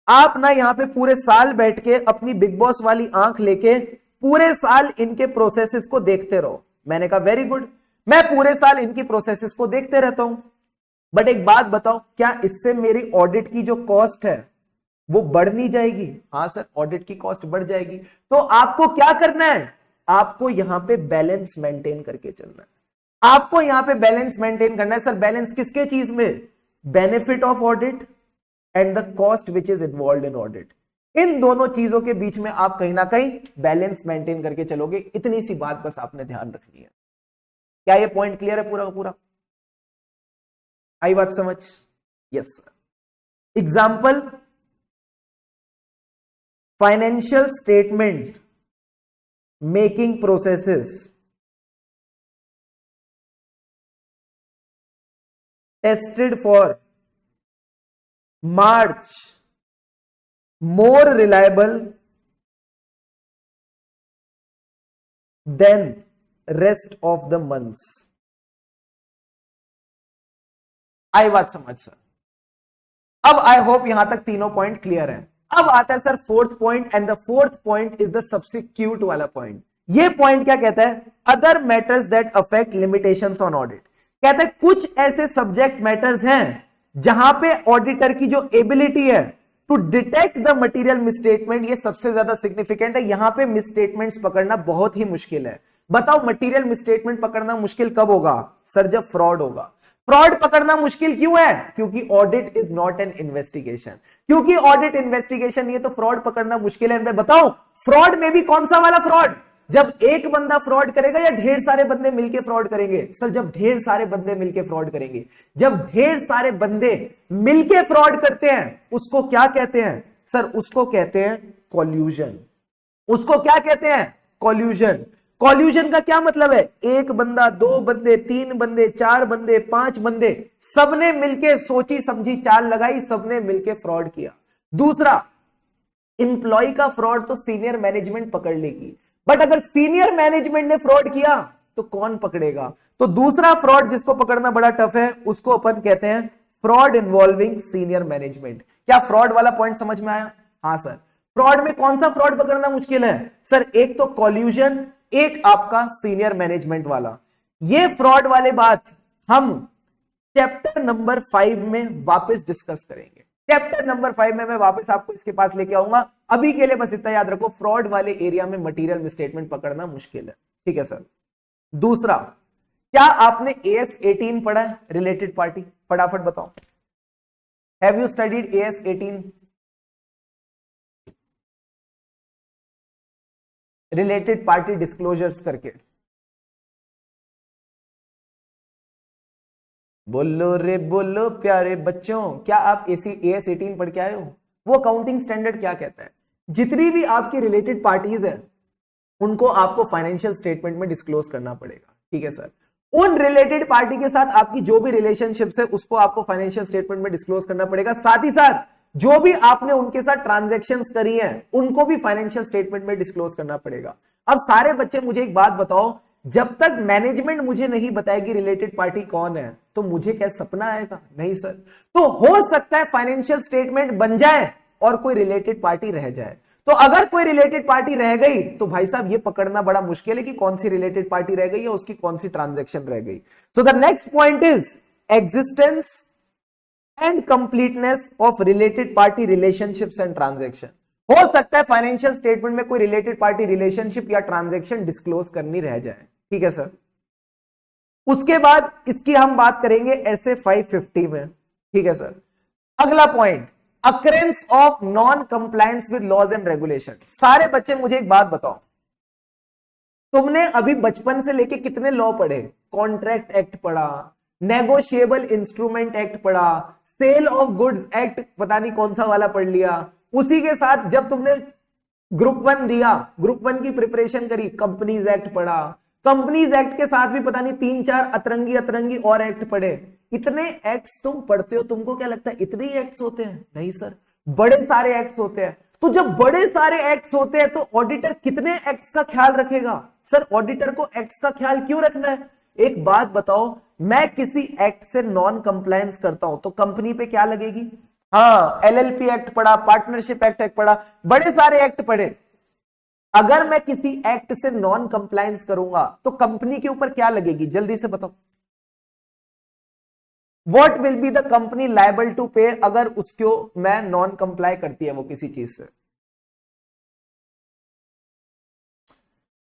Speaker 1: आप ना यहां पे पूरे साल बैठ के अपनी बिग बॉस वाली आंख लेके पूरे साल इनके प्रोसेसेस को देखते रहो। मैंने कहा वेरी गुड, मैं पूरे साल इनकी प्रोसेसेस को देखते रहता हूं, बट एक बात बताओ क्या इससे मेरी ऑडिट की जो कॉस्ट है वो बढ़ नहीं जाएगी? हाँ सर ऑडिट की कॉस्ट बढ़ जाएगी। तो आपको क्या करना है, आपको यहां पे बैलेंस मेंटेन करके चलना है, आपको यहां पे बैलेंस मेंटेन करना है। सर बैलेंस किसके चीज में? Benefit of audit and the cost which is involve in audit. इन दोनों चीजों के बीच में आप कहीं ना कहीं बैलेंस मेंटेन करके चलोगे। इतनी सी बात बस आपने ध्यान रखनी है। क्या ये पॉइंट क्लियर है पूरा का पूरा? आई बात समझ? Yes sir. Example, financial statement making processes tested for March more reliable than rest of the months. आई बात समझ सर? अब आई होप यहां तक तीनों पॉइंट क्लियर है। अब आता है sir fourth point, and the fourth point is the सबसे क्यूट वाला पॉइंट। ये पॉइंट क्या कहता है? Other matters that affect limitations on audit. कहता है कुछ ऐसे सब्जेक्ट मैटर्स हैं जहां पे ऑडिटर की जो एबिलिटी है to detect the material misstatement, ये सबसे ज्यादा सिग्निफिकेंट है। यहां पे मिसस्टेटमेंट्स पकड़ना बहुत ही मुश्किल है। बताओ मटेरियल मिसस्टेटमेंट पकड़ना मुश्किल कब होगा? सर जब फ्रॉड होगा। फ्रॉड पकड़ना मुश्किल क्यों है? क्योंकि audit is not an investigation. क्योंकि ऑडिट इन्वेस्टिगेशन ये तो फ्रॉड पकड़ना मुश्किल है। मैं बताऊं फ्रॉड में भी कौन सा वाला फ्रॉड? जब एक बंदा फ्रॉड करेगा या ढेर सारे बंदे मिलके फ्रॉड करेंगे? सर जब ढेर सारे बंदे मिलके फ्रॉड करेंगे। जब ढेर सारे बंदे मिलके फ्रॉड करते हैं उसको क्या कहते हैं? सर उसको कहते हैं कॉल्यूजन। उसको क्या कहते हैं? कॉल्यूजन। कॉल्यूजन का क्या मतलब है? एक बंदा, दो बंदे, तीन बंदे, चार बंदे, पांच बंदे, सबने मिलके सोची समझी चाल लगाई, सबने मिलके फ्रॉड किया। दूसरा, इंप्लॉय का फ्रॉड तो सीनियर मैनेजमेंट पकड़ लेगी, बट अगर सीनियर मैनेजमेंट ने फ्रॉड किया तो कौन पकड़ेगा? तो दूसरा फ्रॉड जिसको पकड़ना बड़ा टफ है उसको अपन कहते हैं फ्रॉड इन्वॉल्विंग सीनियर मैनेजमेंट। क्या फ्रॉड वाला पॉइंट समझ में आया? हाँ सर। फ्रॉड में कौन सा फ्रॉड पकड़ना मुश्किल है? सर एक तो कॉल्यूजन, एक आपका सीनियर मैनेजमेंट वाला। ये फ्रॉड वाले बात हम चैप्टर नंबर 5 में वापस डिस्कस करेंगे। चैप्टर नंबर 5 में मैं वापस आपको इसके पास लेके आऊंगा। अभी के लिए बस इतना याद रखो, फ्रॉड वाले एरिया में मटेरियल मिसस्टेटमेंट पकड़ना मुश्किल है। ठीक है सर। दूसरा, क्या आपने AS 18 पढ़ा है? रिलेटेड पार्टी, फटाफट बताओ। Have you studied AS 18? Related party disclosures करके बोलो रे बोलो प्यारे बच्चों, क्या आप AS 18 पढ़ के आए हो? वो अकाउंटिंग स्टैंडर्ड क्या कहता है? जितनी भी आपकी रिलेटेड पार्टीज है उनको आपको फाइनेंशियल स्टेटमेंट में डिस्क्लोज करना पड़ेगा। ठीक है सर। उन रिलेटेड पार्टी के साथ आपकी जो भी रिलेशनशिप्स है उसको आपको फाइनेंशियल स्टेटमेंट में डिस्क्लोज करना पड़ेगा। साथ ही साथ जो भी आपने उनके साथ ट्रांजैक्शंस करी हैं उनको भी फाइनेंशियल स्टेटमेंट में डिस्क्लोज करना पड़ेगा। अब सारे बच्चे मुझे एक बात बताओ, जब तक मैनेजमेंट मुझे नहीं बताएगी रिलेटेड पार्टी कौन है तो मुझे क्या सपना आएगा? नहीं सर। तो हो सकता है फाइनेंशियल स्टेटमेंट बन जाए और कोई रिलेटेड पार्टी रह जाए। तो अगर कोई रिलेटेड पार्टी रह गई तो भाई साहब ये पकड़ना बड़ा मुश्किल है कि कौन सी रिलेटेड पार्टी रह गई या उसकी कौन सी ट्रांजैक्शन रह गई। So the next point is existence and completeness of related party relationships and transaction. हो सकता है फाइनेंशियल स्टेटमेंट में कोई रिलेटेड पार्टी रिलेशनशिप या ट्रांजैक्शन डिस्क्लोज करनी रह जाए। ठीक है सर। उसके बाद इसकी हम बात करेंगे ऐसे 550 में। ठीक है सर। अगला point, occurrence of non compliance with laws and regulation. सारे बच्चे मुझे एक बात बताओ, तुमने अभी बचपन से लेके कितने लॉ पढ़े? कॉन्ट्रैक्ट एक्ट पढ़ा, नेगोशिएबल इंस्ट्रूमेंट एक्ट पढ़ा, सेल ऑफ गुड्स एक्ट पता नहीं कौन सा वाला पढ़ लिया। उसी के साथ जब तुमने ग्रुप 1 दिया, ग्रुप 1 की प्रिपरेशन करी, कंपनीज एक्ट पढ़ा। कंपनीज एक्ट के साथ भी पता नहीं 3-4 अतरंगी और एक्ट पढ़े। इतने एक्ट्स तुम पढ़ते हो, तुमको क्या लगता है इतने ही एक्ट्स होते हैं? नहीं सर, बड़े सारे एक्ट्स होते हैं। तो जब बड़े सारे एक्ट्स होते हैं तो ऑडिटर कितने एक्ट्स का ख्याल रखेगा? सर ऑडिटर को एक्ट्स का ख्याल क्यों रखना है? एक बात बताओ, मैं किसी एक्ट से नॉन कंप्लायंस करता हूं तो कंपनी पे क्या लगेगी? हाँ, LLP एक्ट पढ़ा, पार्टनरशिप एक्ट पढ़ा, बड़े सारे एक्ट पढ़े। अगर मैं किसी एक्ट से नॉन कंप्लायंस करूंगा तो कंपनी के ऊपर क्या लगेगी? जल्दी से बताओ। What will be the company liable to pay अगर उसको मैं नॉन कंप्लाई करती है वो किसी चीज से?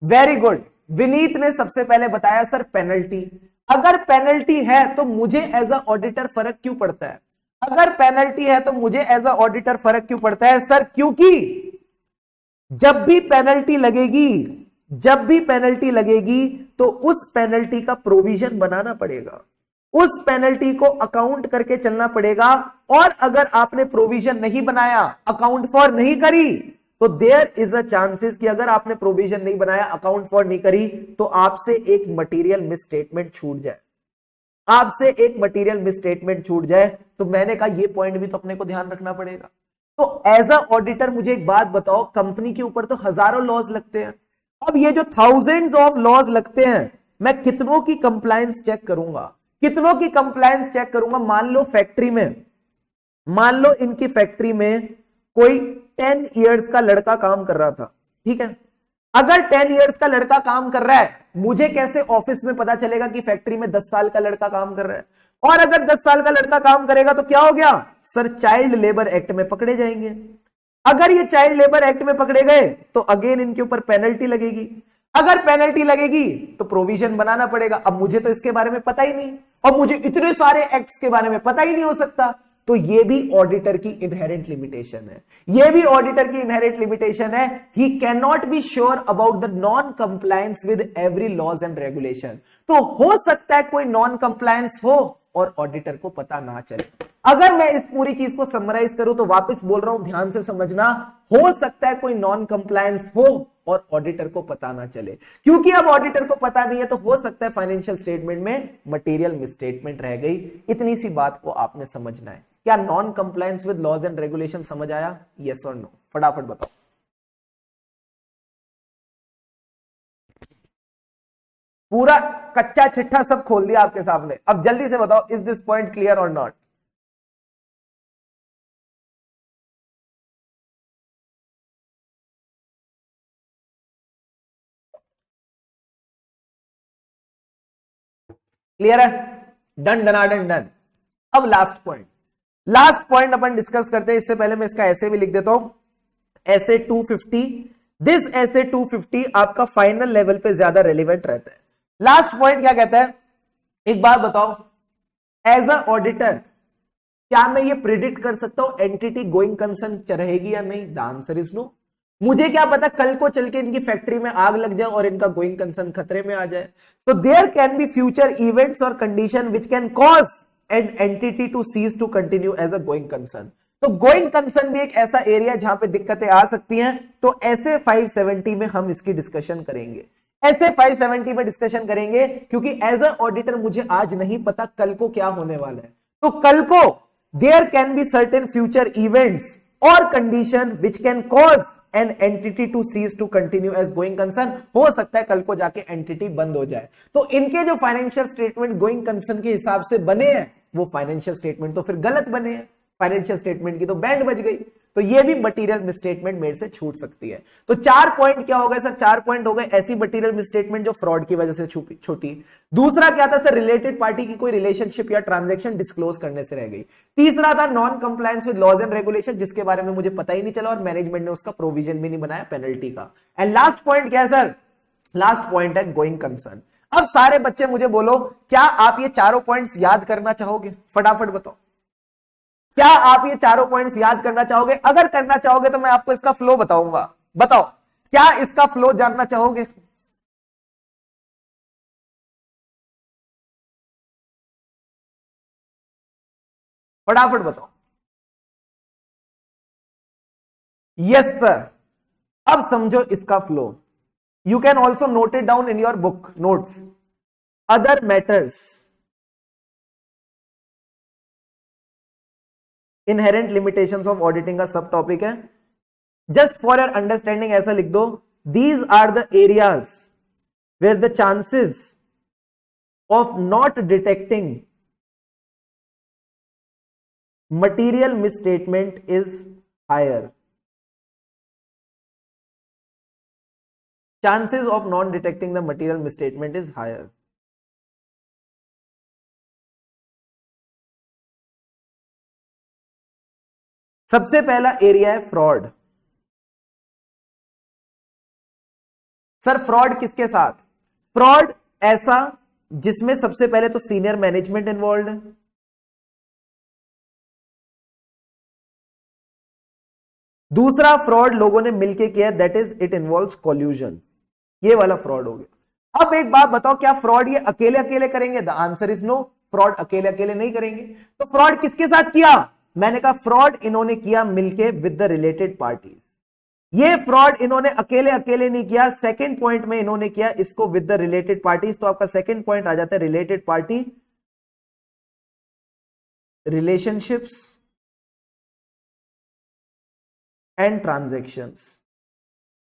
Speaker 1: वेरी गुड, विनीत ने सबसे पहले बताया सर पेनल्टी। अगर पेनल्टी है तो मुझे एज अ ऑडिटर फर्क क्यों पड़ता है? अगर पेनल्टी है तो मुझे एज अ ऑडिटर फर्क क्यों पड़ता है? सर क्योंकि जब भी पेनल्टी लगेगी तो उस पेनल्टी का प्रोविजन बनाना पड़ेगा, उस पेनल्टी को अकाउंट करके चलना पड़ेगा। और अगर आपने प्रोविजन नहीं बनाया, अकाउंट फॉर नहीं करी, तो देयर इज अ चांसेस कि अगर आपने प्रोविजन नहीं बनाया, अकाउंट फॉर नहीं करी, तो आपसे एक मटेरियल मिसस्टेटमेंट छूट जाए, आपसे एक मटेरियल मिसस्टेटमेंट छूट जाए। तो मैंने कहा ये पॉइंट भी तो अपने को ध्यान रखना पड़ेगा। तो एज अ ऑडिटर मुझे एक बात बताओ, कंपनी के ऊपर तो हजारों लॉज लगते हैं। अब ये जो थाउजेंड्स ऑफ लॉज लगते हैं, मैं कितनों की कंप्लायंस चेक करूंगा? कितनों की कंप्लायंस चेक करूंगा? मान लो फैक्ट्री में, मान लो इनकी फैक्ट्री में कोई 10 इयर्स का लड़का काम कर रहा था। ठीक है, अगर 10 इयर्स का लड़का काम कर रहा है, मुझे कैसे ऑफिस में पता चलेगा कि फैक्ट्री में 10 साल का लड़का काम कर रहा है? और अगर 10 साल का लड़का काम करेगा तो क्या हो गया सर, चाइल्ड लेबर एक्ट में पकड़े जाएंगे। अगर ये चाइल्ड लेबर एक्ट में पकड़े गए तो अगेन इनके ऊपर पेनल्टी लगेगी। अगर पेनल्टी लगेगी तो प्रोविजन बनाना पड़ेगा। अब मुझे तो इसके बारे में पता ही नहीं, और मुझे इतने सारे एक्ट्स के बारे में पता ही नहीं हो सकता। तो ये भी ऑडिटर की इनहेरेंट लिमिटेशन है, ये भी ऑडिटर की इनहेरेंट लिमिटेशन है। He can not be sure about the non compliance with every laws and regulation. तो हो सकता है कोई नॉन कंप्लायंस हो और ऑडिटर को पता ना चले। अगर मैं इस पूरी चीज को समराइज करूं तो वापस बोल रहा हूं, ध्यान से समझना, हो सकता है कोई नॉन कंप्लायंस हो और ऑडिटर को पता ना चले। क्योंकि अब ऑडिटर को पता नहीं है तो हो सकता है फाइनेंशियल स्टेटमेंट में मटेरियल मिसस्टेटमेंट रह गई। इतनी सी बात को आपने समझना है। क्या non compliance with laws and regulation समझ आया? यस और नो? फटाफट बताओ। पूरा कच्चा चिट्ठा सब खोल दिया आपके सामने। अब जल्दी से बताओ, is this point clear or not? Clear है? डन डनाडन डन। अब लास्ट पॉइंट अपन डिस्कस करते हैं। इससे पहले मैं इसका ऐसे भी लिख देता हूं, ऐसे 250। दिस ऐसे 250 आपका फाइनल लेवल पे ज्यादा रेलिवेंट रहता है। लास्ट पॉइंट क्या कहता है, एक बात बताओ, एज अ ऑडिटर क्या मैं ये प्रिडिक्ट कर सकता हूं एंटिटी गोइंग कंसर्न रहेगी या नहीं? The answer is no. मुझे क्या पता कल को चल के इनकी फैक्ट्री में आग लग जाए और इनका गोइंग कंसर्न खतरे में आ जाए। So there can be future events or condition which can cause an entity to cease to continue as a going concern. तो गोइंग कंसर्न भी एक ऐसा एरिया जहां पे दिक्कतें आ सकती हैं। तो ऐसे 570 में हम इसकी डिस्कशन करेंगे, ऐसे 570 में डिस्कशन करेंगे, क्योंकि एज अ ऑडिटर मुझे आज नहीं पता कल को क्या होने वाला है। तो कल को there can be certain future events or condition which can cause an entity to cease to continue as going concern. हो सकता है कल को जाके एंटिटी बंद हो जाए। तो इनके जो फाइनेंशियल स्टेटमेंट गोइंग कंसर्न के हिसाब से बने हैं वो फाइनेंशियल स्टेटमेंट तो फिर गलत बने हैं, फाइनेंशियल स्टेटमेंट की तो बैंड बज गई। तो ये भी मटेरियल मिसस्टेटमेंट मेरे से छूट सकती है। तो 4 पॉइंट क्या हो गए सर? 4 पॉइंट हो गए ऐसी मटेरियल मिसस्टेटमेंट जो फ्रॉड की वजह से छूटी। दूसरा क्या था सर? रिलेटेड पार्टी की कोई रिलेशनशिप या ट्रांजैक्शन डिस्क्लोज करने से रह गई। तीसरा था non compliance with laws and regulation, जिसके बारे में मुझे पता ही नहीं चला और मैनेजमेंट ने उसका प्रोविजन भी नहीं बनाया पेनल्टी का। एंड लास्ट पॉइंट क्या है सर? लास्ट पॉइंट है गोइंग कंसर्न। अब सारे बच्चे मुझे बोलो, क्या आप ये चारों पॉइंट्स याद करना चाहोगे? फटाफट बताओ, क्या आप ये चारों पॉइंट्स याद करना चाहोगे? अगर करना चाहोगे तो मैं आपको इसका फ्लो बताऊंगा। बताओ, क्या इसका फ्लो जानना चाहोगे? फटाफट बताओ। Yes sir. अब समझो इसका flow. You can also note it down in your book notes. Other matters, inherent limitations of auditing का सब टॉपिक है। जस्ट फॉर योर अंडरस्टैंडिंग ऐसा लिख दो, these are the areas where the chances of not detecting material misstatement is higher. Chances of non detecting the material misstatement is higher. सबसे पहला area है fraud. Sir fraud किसके साथ? Fraud ऐसा जिसमें सबसे पहले तो सीनियर मैनेजमेंट इन्वॉल्व है। दूसरा फ्रॉड लोगों ने मिलकर किया, that is it involves collusion. ये वाला फ्रॉड हो गया। अब एक बात बताओ, क्या फ्रॉड ये अकेले अकेले करेंगे? The answer is no. Fraud अकेले अकेले नहीं करेंगे। तो फ्रॉड किसके साथ किया? मैंने कहा फ्रॉड इन्होंने किया मिलके विद द रिलेटेड पार्टी। ये फ्रॉड इन्होंने अकेले अकेले नहीं किया, सेकंड पॉइंट में इन्होंने किया इसको विद द रिलेटेड पार्टीज। तो आपका सेकंड पॉइंट आ जाता है related party, relationships and transactions.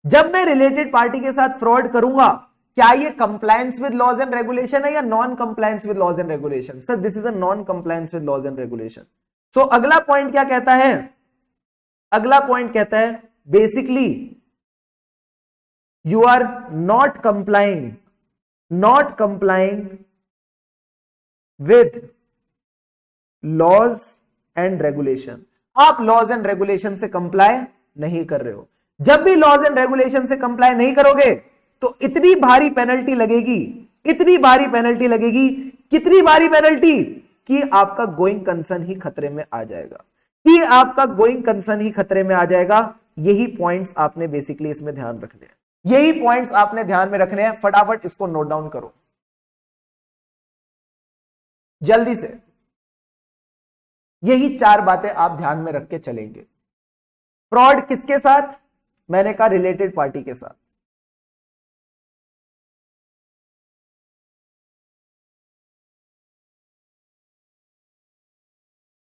Speaker 1: जब मैं रिलेटेड पार्टी के साथ फ्रॉड करूंगा, क्या ये compliance with laws and regulation है या non compliance with laws and regulation? Sir this is a non compliance with laws and regulation. So अगला पॉइंट क्या कहता है? अगला पॉइंट कहता है basically you are not complying with laws and regulation, आप लॉज एंड रेगुलेशन से comply नहीं कर रहे हो। जब भी लॉज एंड रेगुलेशन से कंप्लाई नहीं करोगे तो इतनी भारी पेनल्टी लगेगी, इतनी भारी पेनल्टी लगेगी, कितनी भारी पेनल्टी कि आपका गोइंग कंसर्न ही खतरे में आ जाएगा, कि आपका गोइंग कंसर्न ही खतरे में आ जाएगा। यही पॉइंट्स आपने बेसिकली इसमें ध्यान रखने हैं, यही पॉइंट्स आपने ध्यान में रखने हैं। फटाफट इसको नोट डाउन करो जल्दी से। यही 4 बातें आप ध्यान में रख के चलेंगे। फ्रॉड किसके साथ? मैंने कहा रिलेटेड पार्टी के साथ।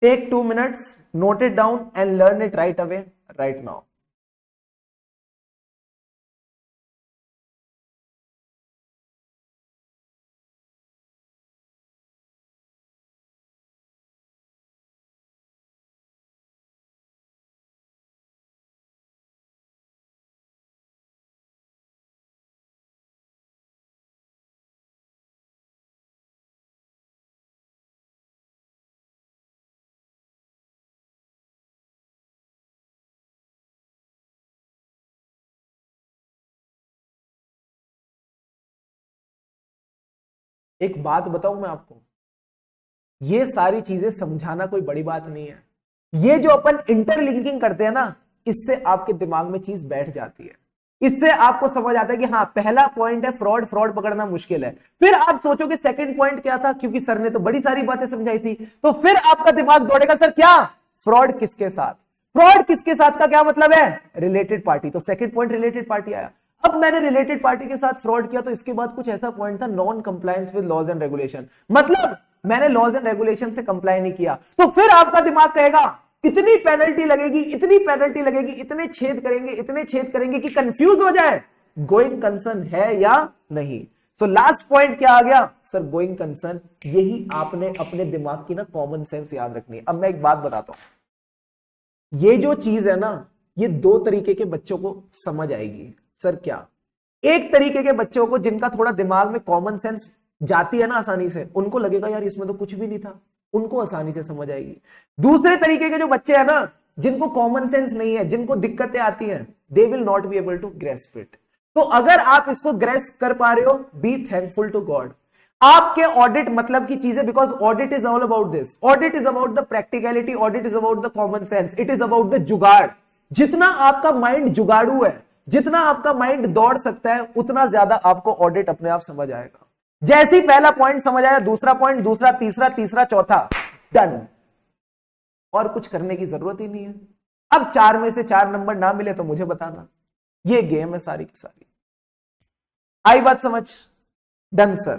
Speaker 1: Take 2 minutes, note it down and learn it right away, right now. एक बात बताऊं मैं आपको, ये सारी चीजें समझाना कोई बड़ी बात नहीं है। ये जो अपन इंटरलिंकिंग करते हैं ना, इससे आपके दिमाग में चीज बैठ जाती है, इससे आपको समझ आता है कि हाँ पहला पॉइंट है फ्रॉड, फ्रॉड पकड़ना मुश्किल है। फिर आप सोचो कि सेकंड पॉइंट क्या था, क्योंकि सर ने तो बड़ी सारी बातें समझाई थी, तो फिर आपका दिमाग दौड़ेगा सर क्या, फ्रॉड किसके साथ, फ्रॉड किसके साथ का क्या मतलब है, रिलेटेड पार्टी। तो सेकंड पॉइंट रिलेटेड पार्टी आया। अब मैंने रिलेटेड पार्टी के साथ फ्रॉड किया, तो इसके बाद कुछ ऐसा पॉइंट था non compliance with laws and regulation, मतलब मैंने लॉज एंड रेगुलेशन से कंप्लाई नहीं किया। तो फिर आपका दिमाग कहेगा इतनी पेनल्टी लगेगी, इतनी पेनल्टी लगेगी, इतने छेद करेंगे, इतने छेद करेंगे कि कंफ्यूज हो जाए गोइंग कंसर्न है या नहीं। सो लास्ट पॉइंट क्या आ गया सर, गोइंग कंसर्न। यही आपने अपने दिमाग की ना कॉमन सेंस याद रखनी है। अब मैं एक बात बताता हूं, ये जो चीज है ना, ये 2 तरीके के बच्चों को समझ आएगी। सर क्या? एक तरीके के बच्चों को जिनका थोड़ा दिमाग में कॉमन सेंस जाती है ना आसानी से, उनको लगेगा यार इसमें तो कुछ भी नहीं था, उनको आसानी से समझ आएगी। दूसरे तरीके के जो बच्चे हैं ना, जिनको कॉमन सेंस नहीं है, जिनको दिक्कतें आती हैं, they will not be able to grasp it. तो अगर आप इसको ग्रेस्प कर पा रहे हो, बी थैंकफुल टू गॉड। आपके ऑडिट मतलब की चीजें, because audit is all about this, audit is about the practicality, audit is about the common sense, it is about the jugaad. जितना आपका माइंड जुगाड़ू है, जितना आपका माइंड दौड़ सकता है, उतना ज्यादा आपको ऑडिट अपने आप समझ आएगा। जैसे ही पहला पॉइंट समझ आया, दूसरा पॉइंट, दूसरा, तीसरा, तीसरा, चौथा, डन। और कुछ करने की जरूरत ही नहीं है। अब 4 में से 4 नंबर ना मिले तो मुझे बताना, ये गेम है सारी की सारी। आई बात समझ? Done sir.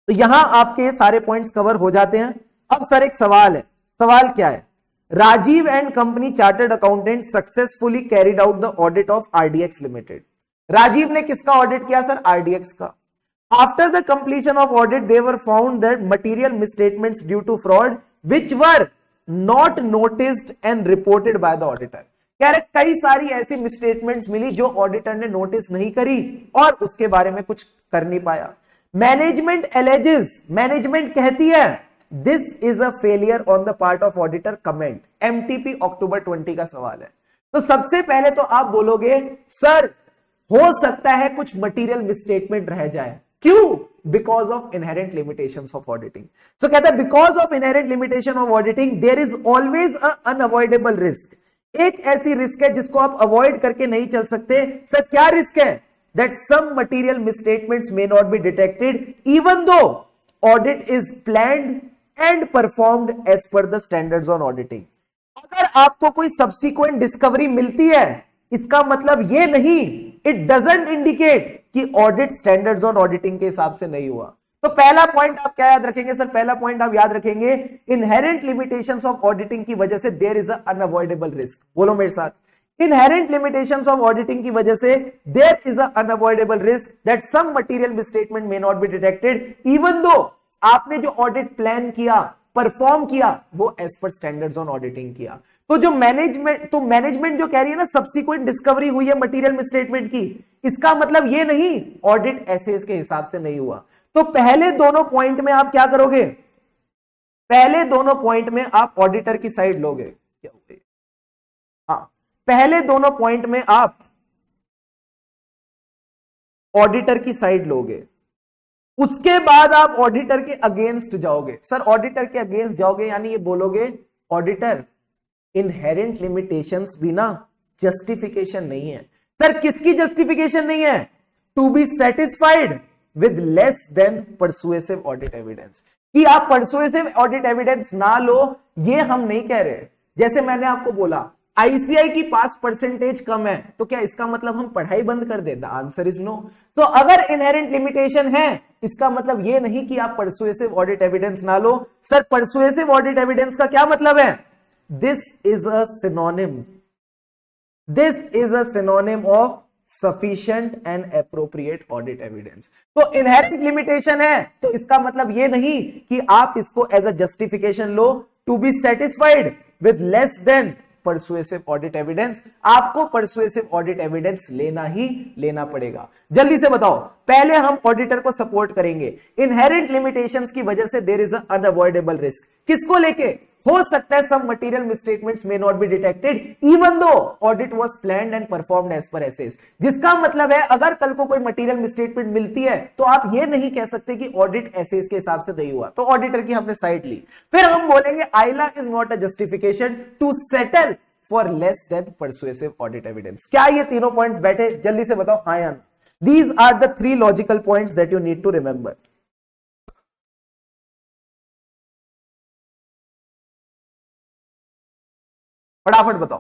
Speaker 1: तो यहां आपके सारे पॉइंट्स कवर हो जाते हैं। अब सर एक सवाल है, सवाल क्या है? Rajiv and company chartered accountant successfully carried out the audit of RDX limited. Rajiv ने किसका ऑडिट किया सर? आरडीएक्स का। After the completion of audit, they were found that material misstatements due to fraud, which were not noticed and reported by the auditor. कह रहे कई सारी ऐसी misstatements मिली जो ऑडिटर ने नोटिस नहीं करी और उसके बारे में कुछ कर नहीं पाया। मैनेजमेंट एलेजेस, मैनेजमेंट कहती है this is a failure on the part of auditor comment. MTP October 20 का सवाल है। तो सबसे पहले तो आप बोलोगे सर हो सकता है कुछ मटीरियल मिसस्टेटमेंट रह जाए, क्यों? Because of inherent limitations of auditing. So कहता है because of inherent limitation of auditing there is always a unavoidable risk. एक ऐसी रिस्क है जिसको आप अवॉइड करके नहीं चल सकते। सर क्या रिस्क है? That some material misstatements may not be detected even though audit is planned and performed as per the standards on auditing. अगर आपको कोई सब्सिक्वेंट डिस्कवरी मिलती है, इसका मतलब ये नहीं, इट डजंट इंडिकेट कि ऑडिट स्टैंडर्ड्स ऑन ऑडिटिंग के हिसाब से नहीं हुआ। तो पहला पॉइंट आप क्या याद रखेंगे सर? पहला पॉइंट आप याद रखेंगे इनहेरेंट लिमिटेशंस ऑफ ऑडिटिंग की वजह से there is a unavoidable risk. बोलो मेरे साथ, इनहेरेंट लिमिटेशंस ऑफ ऑडिटिंग की वजह से there is a unavoidable risk that some material misstatement may not be detected even though आपने जो ऑडिट प्लान किया, परफॉर्म किया, वो as per standards on auditing किया। तो जो मैनेजमेंट जो कह रही है ना सब्सिक्वेंट डिस्कवरी हुई है मटीरियल मिसस्टेटमेंट की, इसका मतलब ये नहीं ऑडिट ऐसे इसके हिसाब से नहीं हुआ। तो पहले दोनों पॉइंट में आप क्या करोगे? पहले दोनों पॉइंट में आप ऑडिटर की साइड लोगे, क्या हो गया? हाँ, पहले दोनों पॉइंट में आप ऑडिटर की साइड लोगे, उसके बाद आप ऑडिटर के अगेंस्ट जाओगे। सर ऑडिटर के अगेंस्ट जाओगे यानी ये बोलोगे ऑडिटर इनहेरेंट लिमिटेशंस बिना जस्टिफिकेशन नहीं है। सर किसकी जस्टिफिकेशन नहीं है? To be satisfied with less than persuasive audit evidence, कि आप परसुएसिव ऑडिट एविडेंस ना लो, ये हम नहीं कह रहे। जैसे मैंने आपको बोला आईसीआई की पास परसेंटेज कम है, तो क्या इसका मतलब हम पढ़ाई बंद कर दे? The answer is no. तो अगर इनहेरेंट लिमिटेशन है, इसका मतलब ये नहीं कि आप परसुएसिव ऑडिट एविडेंस ना लो। सर परसुएसिव ऑडिट एविडेंस का क्या मतलब है? This is a synonym, this is a synonym of sufficient and appropriate audit evidence. तो इनहेरेंट लिमिटेशन है, तो इसका मतलब ये नहीं कि आप इसको एज अ जस्टिफिकेशन लो to be satisfied with less than persuasive audit evidence. आपको परसुएसिव ऑडिट एविडेंस लेना ही लेना पड़ेगा। जल्दी से बताओ, पहले हम ऑडिटर को सपोर्ट करेंगे। इनहेरेंट लिमिटेशंस की वजह से there is a unavoidable risk. किसको लेके? हो सकता है some material misstatements may not be detected even though audit was planned and performed as per essays। जिसका मतलब है अगर कल को कोई मटेरियल मिसस्टेटमेंट मिलती है तो आप ये नहीं कह सकते कि ऑडिट एसेस के हिसाब से नहीं हुआ, तो ऑडिटर की हमने साइड ली। फिर हम बोलेंगे ILA is not a justification to settle for less than persuasive audit evidence. क्या ये तीनों पॉइंट्स बैठे? जल्दी से बताओ हाँ या ना। These are the 3 logical points that you need to remember. फटाफट बताओ।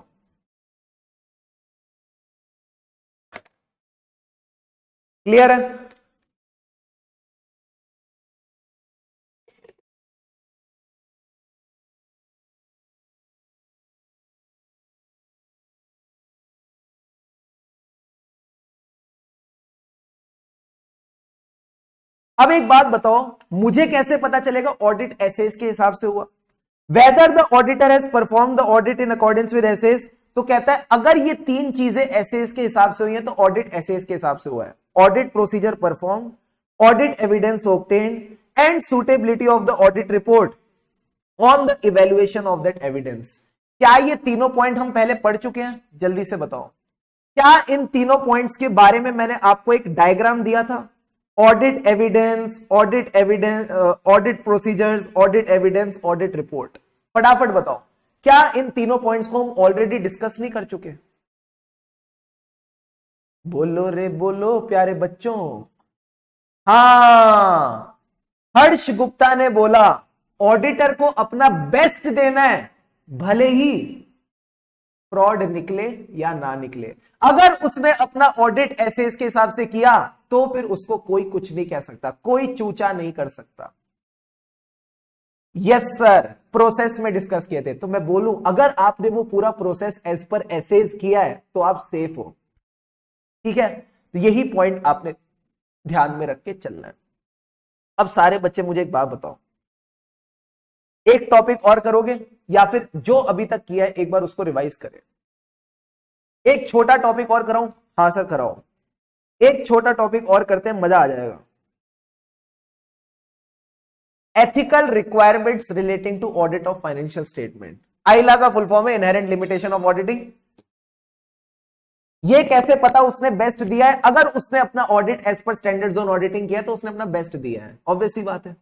Speaker 1: क्लियर है? अब एक बात बताओ, मुझे कैसे पता चलेगा ऑडिट एसेस के हिसाब से हुआ? Whether the auditor has perform the audit in accordance with SAs. तो कहता है अगर ये 3 चीजें एसेस के हिसाब से हुई हैं तो ऑडिट एसेस के हिसाब से हुआ है। Audit procedure perform, audit evidence obtained and suitability of the audit report on the evaluation of that evidence. क्या ये तीनों पॉइंट हम पहले पढ़ चुके हैं? जल्दी से बताओ। क्या इन तीनों पॉइंट्स के बारे में मैंने आपको एक डायग्राम दिया था? Audit evidence, audit procedures, audit evidence, audit report. फटाफट बताओ, क्या इन तीनों पॉइंट्स को हम ऑलरेडी डिस्कस नहीं कर चुके? बोलो रे बोलो प्यारे बच्चों। हाँ, हर्ष गुप्ता ने बोला ऑडिटर को अपना बेस्ट देना है, भले ही फ्रॉड निकले या ना निकले। अगर उसने अपना ऑडिट एसेस के हिसाब से किया तो फिर उसको कोई कुछ नहीं कह सकता, कोई चूचा नहीं कर सकता। यस सर, प्रोसेस में डिस्कस किए थे। तो मैं बोलूं अगर आपने वो पूरा प्रोसेस एज पर एसेस किया है तो आप सेफ हो। ठीक है, तो यही पॉइंट आपने ध्यान में रख के चलना है। अब सारे बच्चे मुझे एक बात बताओ, एक टॉपिक और करोगे या फिर जो अभी तक किया है एक बार उसको रिवाइज करें? एक छोटा टॉपिक और कराऊं? हाँ सर कराओ। एक छोटा टॉपिक और करते हैं, मजा आ जाएगा। Ethical requirements relating to audit of financial statement. ILA का फुल फॉर्म है इनहेरेंट लिमिटेशन ऑफ ऑडिटिंग। ये कैसे पता उसने बेस्ट दिया है? अगर उसने अपना audit as per standard on auditing किया तो उसने अपना बेस्ट दिया है, ऑब्वियस सी बात है।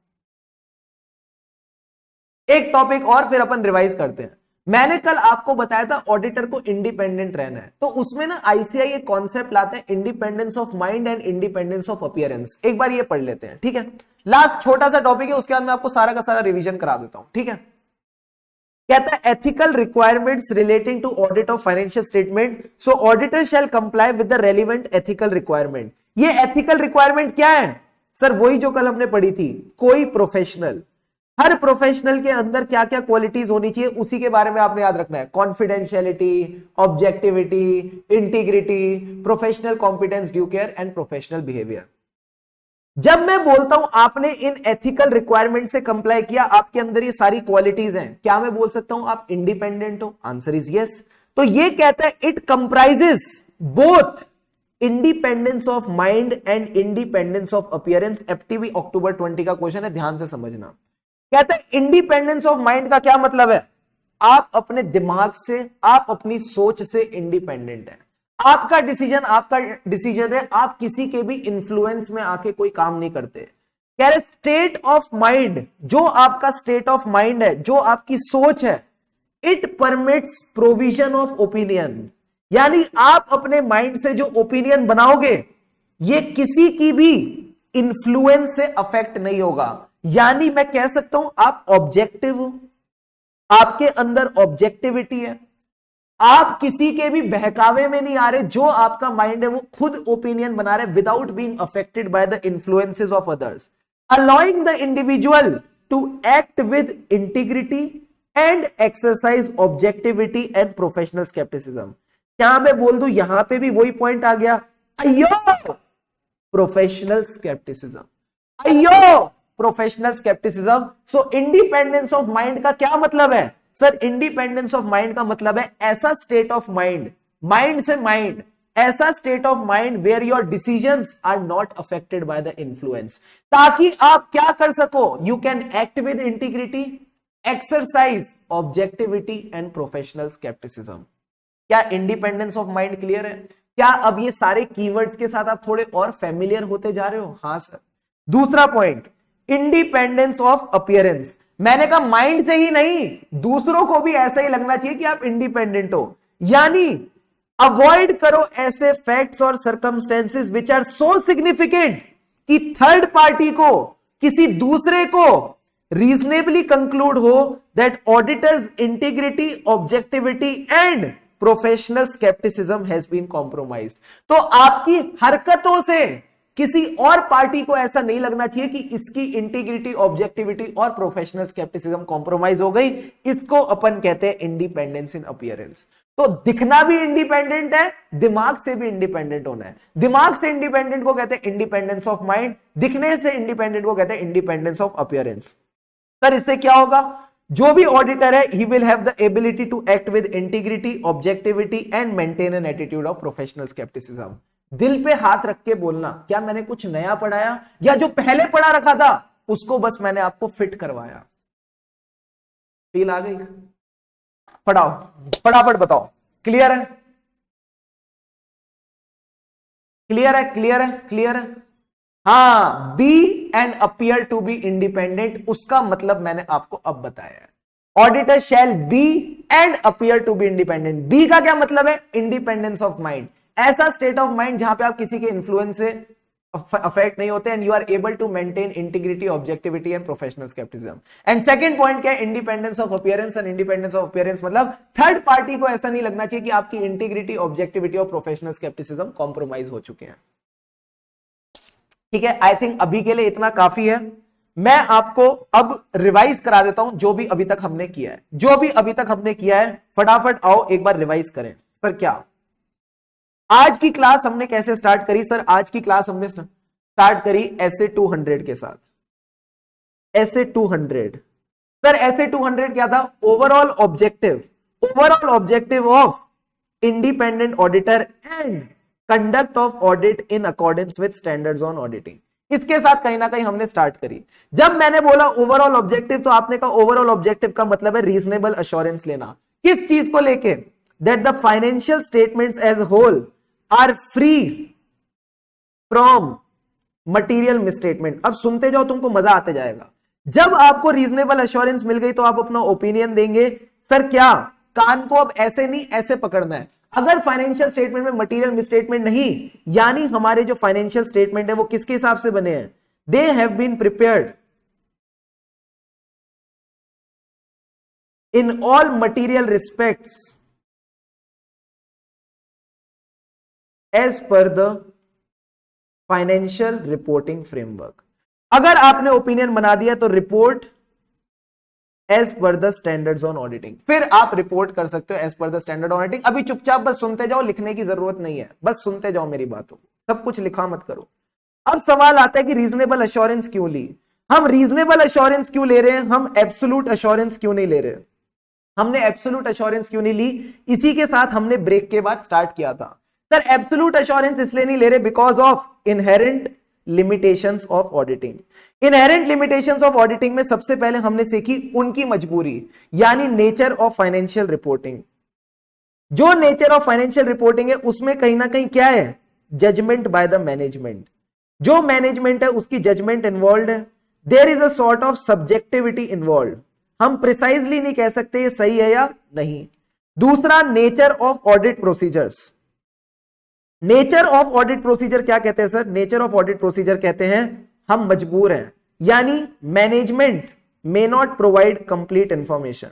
Speaker 1: एक टॉपिक और फिर अपन रिवाइज करते हैं। मैंने कल आपको बताया था ऑडिटर को इंडिपेंडेंट रहना है, तो उसमें ना आईसीआई एक कॉन्सेप्ट लाता है independence of mind and independence of appearance. एक बार ये पढ़ लेते हैं, ठीक है? लास्ट छोटा सा टॉपिक है, उसके बाद मैं आपको सारा का सारा रिवीजन करा देता हूं, ठीक है? कहता है ethical requirements relating to audit of financial statement, so auditor shall comply with the relevant ethical requirement. ये एथिकल रिक्वायरमेंट क्या है? सर वही जो कल हमने पढ़ी थी, कोई प्रोफेशनल, हर प्रोफेशनल के अंदर क्या क्या क्वालिटीज होनी चाहिए उसी के बारे में आपने याद रखना है। Confidentiality, objectivity, integrity, professional competence, due care and professional behaviour. जब मैं बोलता हूं आपने इन एथिकल रिक्वायरमेंट से कंप्लाई किया, आपके अंदर ये सारी क्वालिटीज हैं, क्या मैं बोल सकता हूं आप इंडिपेंडेंट हो? Answer is yes. तो ये कहता है it comprises both independence of mind and independence of appearance. FTV October 20 का क्वेश्चन है, ध्यान से समझना। कहते हैं इंडिपेंडेंस ऑफ माइंड का क्या मतलब है? आप अपने दिमाग से, आप अपनी सोच से इंडिपेंडेंट है। आपका डिसीजन है, आप किसी के भी इंफ्लुएंस में आके कोई काम नहीं करते। कह रहे स्टेट ऑफ माइंड, जो आपका स्टेट ऑफ माइंड है, जो आपकी सोच है, it permits provision of opinion. यानी आप अपने माइंड से जो ओपिनियन बनाओगे ये किसी की भी इंफ्लुएंस से अफेक्ट नहीं होगा। यानी मैं कह सकता हूं आप ऑब्जेक्टिव हो, आपके अंदर ऑब्जेक्टिविटी है, आप किसी के भी बहकावे में नहीं आ रहे। जो आपका माइंड है वो खुद ओपिनियन बना रहे without being affected by the influences of others, allowing the individual to act with integrity and exercise objectivity and professional scepticism. क्या मैं बोल दूं, यहां पे भी वही पॉइंट आ गया, अयो प्रोफेशनल स्केप्टिसिज्म, अयो professional scepticism. So independence of mind का क्या मतलब है? सर इंडिपेंडेंस ऑफ माइंड का मतलब है ऐसा स्टेट ऑफ माइंड, माइंड से माइंड, ऐसा state of mind where your decisions are not affected by the influence, ताकि आप क्या कर सको, you can act with integrity, exercise objectivity and professional scepticism. क्या इंडिपेंडेंस ऑफ माइंड क्लियर है? क्या अब ये सारे कीवर्ड्स के साथ आप थोड़े और फेमिलियर होते जा रहे हो? हां सर। दूसरा पॉइंट, इंडिपेंडेंस ऑफ अपीयरेंस। मैंने कहा माइंड से ही नहीं, दूसरों को भी ऐसा ही लगना चाहिए कि आप इंडिपेंडेंट हो। यानी अवॉइड करो ऐसे फैक्ट्स और circumstances which are so significant कि थर्ड पार्टी को, किसी दूसरे को रीजनेबली कंक्लूड हो that auditor's integrity, objectivity and professional scepticism has been compromised. तो आपकी हरकतों से किसी और पार्टी को ऐसा नहीं लगना चाहिए कि इसकी इंटीग्रिटी, ऑब्जेक्टिविटी और प्रोफेशनल स्केप्टिसिज्म कॉम्प्रोमाइज हो गई। इसको अपन कहते हैं इंडिपेंडेंस इन अपीयरेंस। तो दिखना भी इंडिपेंडेंट है, दिमाग से भी इंडिपेंडेंट होना है। दिमाग से इंडिपेंडेंट को कहते हैं इंडिपेंडेंस ऑफ माइंड, दिखने से इंडिपेंडेंट को कहते हैं इंडिपेंडेंस ऑफ अपीयरेंस। सर इससे क्या होगा? जो भी ऑडिटर है he will have the ability to act with integrity, objectivity and maintain an attitude of professional scepticism. दिल पे हाथ रख के बोलना, क्या मैंने कुछ नया पढ़ाया या जो पहले पढ़ा रखा था उसको बस मैंने आपको फिट करवाया? फील आ गई? पढ़ाओ, फटाफट बताओ। क्लियर है? क्लियर है? क्लियर है? क्लियर है? हाँ, be and appear to be independent, उसका मतलब मैंने आपको अब बताया है। Auditor shall be and appear to be independent. Be का क्या मतलब है? इंडिपेंडेंस ऑफ माइंड, ऐसा स्टेट ऑफ माइंड जहां पे आप किसी के इन्फ्लुएंस से अफेक्ट नहीं होते and you are able to maintain integrity, objectivity and professional scepticism. And second point क्या है? Independence of appearance. And independence of appearance मतलब थर्ड पार्टी को ऐसा नहीं लगना चाहिए कि आपकी इंटीग्रिटी, ऑब्जेक्टिविटी और प्रोफेशनल स्केप्टिसिज्म कॉम्प्रोमाइज हो चुके हैं। ठीक है, आई थिंक अभी के लिए इतना काफी है। मैं आपको अब रिवाइज करा देता हूं जो भी अभी तक हमने किया है। जो भी अभी तक हमने किया है फटाफट आओ एक बार रिवाइज करें। सर क्या आज की क्लास हमने कैसे स्टार्ट करी? सर आज की क्लास हमने स्टार्ट करी ऐसे 200 के साथ। ऐसे 200 सर, ऐसे 200 क्या था? Overall objective of independent auditor and conduct of audit in accordance with standards on auditing. इसके साथ कहीं ना कहीं हमने स्टार्ट करी। जब मैंने बोला ओवरऑल ऑब्जेक्टिव तो आपने कहा ओवरऑल ऑब्जेक्टिव का मतलब है रीजनेबल अश्योरेंस लेना। किस चीज को लेके? That the financial statements as whole are free from material misstatement. अब सुनते जाओ, तुमको मजा आते जाएगा। जब आपको रीजनेबल अश्योरेंस मिल गई तो आप अपना ओपिनियन देंगे। सर क्या? कान को अब ऐसे नहीं ऐसे पकड़ना है। अगर फाइनेंशियल स्टेटमेंट में मटीरियल मिसस्टेटमेंट नहीं, यानी हमारे जो फाइनेंशियल स्टेटमेंट है वो किसके हिसाब से बने हैं? They have been prepared in all material respects as per the financial reporting framework. अगर आपने ओपिनियन बना दिया तो report as per the standards on auditing, फिर आप रिपोर्ट कर सकते हो as per the standard on auditing. अभी चुपचाप बस सुनते जाओ, लिखने की जरूरत नहीं है, बस सुनते जाओ मेरी बातों को, सब कुछ लिखा मत करो। अब सवाल आता है कि रीजनेबल अश्योरेंस क्यों ली? हम रीजनेबल अश्योरेंस क्यों ले रहे हैं? हम एब्सोल्यूट अश्योरेंस क्यों नहीं ले रहे? हमने एब्सोल्यूट अश्योरेंस क्यों नहीं ली? इसी के साथ हमने ब्रेक के बाद स्टार्ट किया था। सर एब्सोल्यूट अश्योरेंस इसलिए नहीं ले रहे because of inherent limitations of auditing. Inherent limitations of auditing में सबसे पहले हमने सीखी उनकी मजबूरी, यानी नेचर ऑफ फाइनेंशियल रिपोर्टिंग। जो नेचर ऑफ फाइनेंशियल रिपोर्टिंग है उसमें कहीं ना कहीं क्या है, जजमेंट बाय द मैनेजमेंट। जो मैनेजमेंट है उसकी जजमेंट इन्वॉल्व है। There is a sort of subjectivity involve. हम प्रिसाइजली नहीं कह सकते ये सही है या नहीं। दूसरा, nature of audit procedures. Nature of audit procedure क्या कहते हैं sir? Nature of audit procedure कहते हैं हम मजबूर हैं, यानी management may not provide complete information.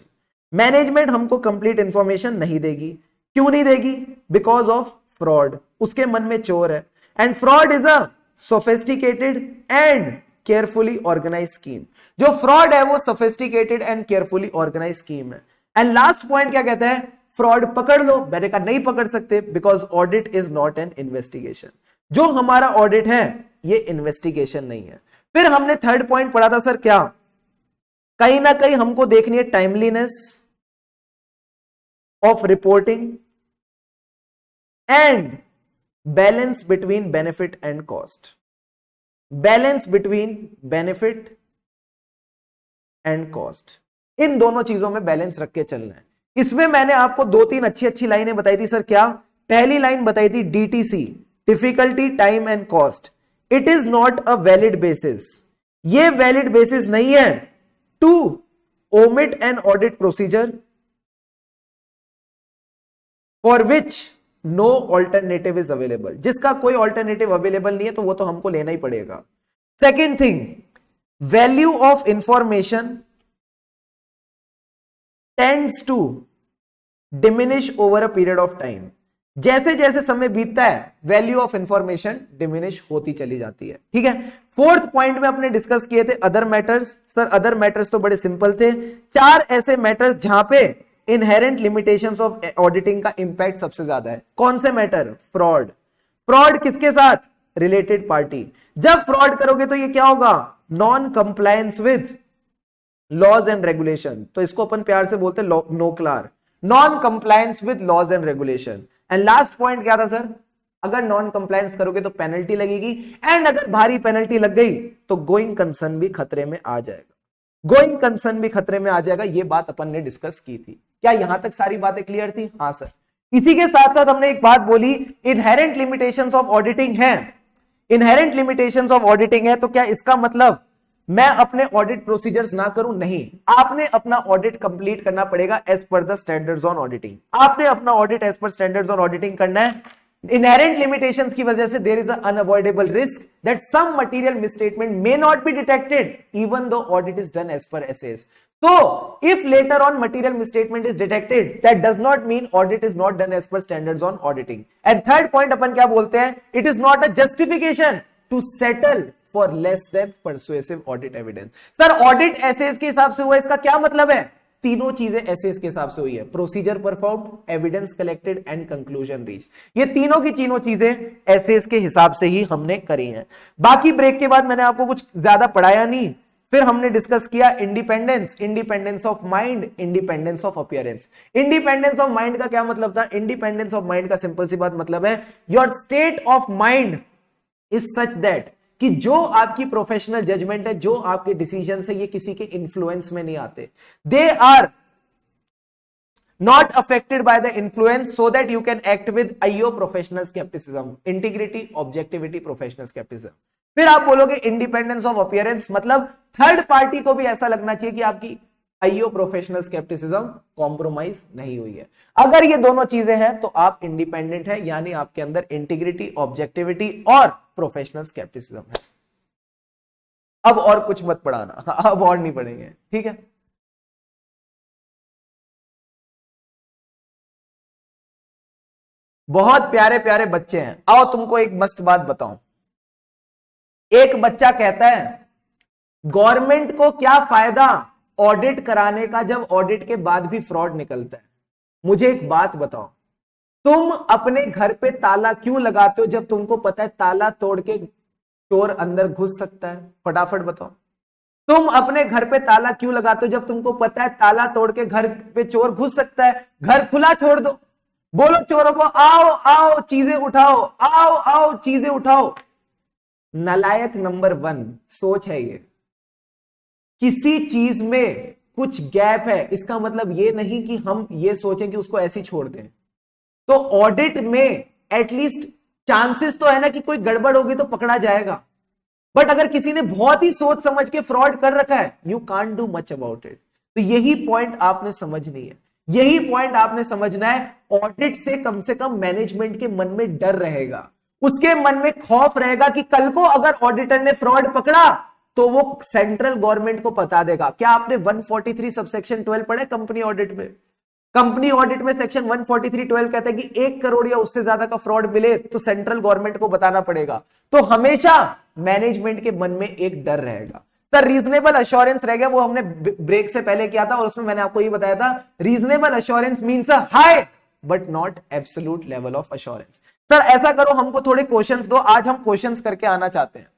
Speaker 1: Management हमको कंप्लीट इंफॉर्मेशन नहीं देगी। क्यों नहीं देगी? Because of fraud. उसके मन में चोर है, and fraud is a sophisticated and carefully organise scheme. जो फ्रॉड है वो sophisticated and carefully organise scheme है। एंड लास्ट पॉइंट क्या कहता है? फ्रॉड पकड़ लो। मैंने कहा नहीं पकड़ सकते, because audit is not an investigation. जो हमारा ऑडिट है ये इन्वेस्टिगेशन नहीं है। फिर हमने थर्ड पॉइंट पढ़ा था सर, क्या? कहीं ना कहीं हमको देखनी है timeliness of reporting and balance between benefit and cost. Balance between benefit and cost, इन दोनों चीजों में बैलेंस रख के चलना है। इसमें मैंने आपको 2-3 अच्छी लाइनें बताई थी सर। क्या? पहली लाइन बताई थी DTC, difficulty, time and cost. It is not a valid basis. ये वैलिड बेसिस नहीं है to omit an audit procedure for which no alternative is available. जिसका कोई ऑल्टरनेटिव अवेलेबल नहीं है तो वो तो हमको लेना ही पड़ेगा। Second thing, value of information tends to diminish over a period of time. जैसे जैसे समय बीतता है वैल्यू ऑफ इंफॉर्मेशन डिमिनिश होती चली जाती है। ठीक है। फोर्थ पॉइंट में अपने डिस्कस किए थे other matters. Sir other matters तो बड़े सिंपल थे, 4 ऐसे मैटर्स जहां पे इनहेरेंट लिमिटेशंस ऑफ ऑडिटिंग का इंपैक्ट सबसे ज्यादा है। कौन से मैटर? फ्रॉड। फ्रॉड किसके साथ? Related party. जब फ्रॉड करोगे तो ये क्या होगा? Non compliance with laws and regulation. तो इसको अपन प्यार से बोलते हैं NOCLAR, non compliance with laws and regulation. And last point क्या था सर? अगर नॉन कंप्लायंस करोगे तो पेनल्टी लगेगी, एंड अगर भारी पेनल्टी लग गई तो गोइंग कंसर्न भी खतरे में आ जाएगा। गोइंग कंसर्न भी खतरे में आ जाएगा। ये बात अपन ने डिस्कस की थी। क्या यहां तक सारी बातें क्लियर थी? हाँ सर। इसी के साथ साथ हमने एक बात बोली, इनहेरेंट लिमिटेशंस ऑफ ऑडिटिंग है। इनहेरेंट लिमिटेशंस ऑफ ऑडिटिंग है तो क्या इसका मतलब मैं अपने ऑडिट प्रोसीजर्स ना करूं? नहीं, आपने अपना ऑडिट कंप्लीट करना पड़ेगा as per the standards on auditing. आपने अपना audit as per standards on auditing करना है। इनहेरेंट लिमिटेशंस की वजह से there is an unavoidable risk that some material misstatement may not be detected even though audit is done as per SAs. So, if later on material misstatement is detected, that does not mean audit is not done as per standards on auditing. And third point अपन क्या बोलते हैं? It is not a justification to settle for less than persuasive audit evidence. Sir, audit SS के हिसाब से हुआ, इसका क्या मतलब है? तीनों चीजें एसएस के हिसाब से हुई है। Procedure performed, evidence collected and conclusion reach. ये तीनों की तीनों चीजें एसएस के हिसाब से ही हमने करी हैं। बाकी ब्रेक के बाद मैंने आपको कुछ ज्यादा पढ़ाया नहीं। फिर हमने डिस्कस किया independence, independence of mind, independence of appearance. Independence of mind का क्या मतलब था? इंडिपेंडेंस ऑफ माइंड का सिंपल सी बात मतलब है your state of mind is such that कि जो आपकी प्रोफेशनल जजमेंट है, जो आपके डिसीजन है, ये किसी के इन्फ्लुएंस में नहीं आते। They are not affected by the influence so that you can act with IO professional skepticism, integrity, objectivity, professional skepticism। फिर आप बोलोगे इंडिपेंडेंस ऑफ अपीयरेंस मतलब थर्ड पार्टी को भी ऐसा लगना चाहिए कि आपकी आईओ प्रोफेशनल स्केप्टिसिज्म कॉम्प्रोमाइज नहीं हुई है। अगर ये दोनों चीजें हैं तो आप इंडिपेंडेंट है, यानी आपके अंदर इंटीग्रिटी, ऑब्जेक्टिविटी और प्रोफेशनल स्केप्टिसिज्म है। अब और कुछ मत पढ़ाना, अब और नहीं पढ़ेंगे, ठीक है। बहुत प्यारे प्यारे बच्चे हैं। आओ तुमको एक मस्त बात बताऊं। एक बच्चा कहता है गवर्नमेंट को क्या फायदा ऑडिट कराने का जब ऑडिट के बाद भी फ्रॉड निकलता है। मुझे एक बात बताओ, तुम अपने घर पे ताला क्यों लगाते हो जब तुमको पता है ताला तोड़ के चोर अंदर घुस सकता है? फटाफट बताओ। तुम अपने घर पे ताला क्यों लगाते हो जब तुमको पता है ताला तोड़ के घर पे चोर घुस सकता है? घर खुला छोड़ दो, बोलो चोरों को आओ आओ चीजें उठाओ, आओ आओ चीजें उठाओ। नालायक नंबर 1 सोच है ये। किसी चीज में कुछ गैप है, इसका मतलब ये नहीं कि हम ये सोचें कि उसको ऐसे ही छोड़ दें। तो ऑडिट में एटलीस्ट चांसेस तो है ना कि कोई गड़बड़ होगी तो पकड़ा जाएगा, बट अगर किसी ने बहुत ही सोच समझ के फ्रॉड कर रखा है, you can't do much about it. तो यही पॉइंट आपने समझनी है, यही पॉइंट आपने समझना है। ऑडिट से कम मैनेजमेंट के मन में डर रहेगा, उसके मन में खौफ रहेगा कि कल को अगर ऑडिटर ने फ्रॉड पकड़ा तो वो सेंट्रल गवर्नमेंट को बता देगा। क्या आपने 143 सबसेक्शन 12 पढ़ा है कंपनी ऑडिट में? कंपनी ऑडिट में सेक्शन 143(12) कहता है कि 1 करोड़ या उससे ज्यादा का फ्रॉड मिले तो सेंट्रल गवर्नमेंट को बताना पड़ेगा। तो हमेशा मैनेजमेंट के मन में एक डर रहेगा। सर रीजनेबल अश्योरेंस रह गया, वो हमने ब्रेक से पहले किया था और उसमें मैंने आपको ये बताया था, reasonable assurance means a high but not absolute level of assurance. Sir ऐसा करो, हमको थोड़े क्वेश्चंस दो, आज हम क्वेश्चंस करके आना चाहते हैं।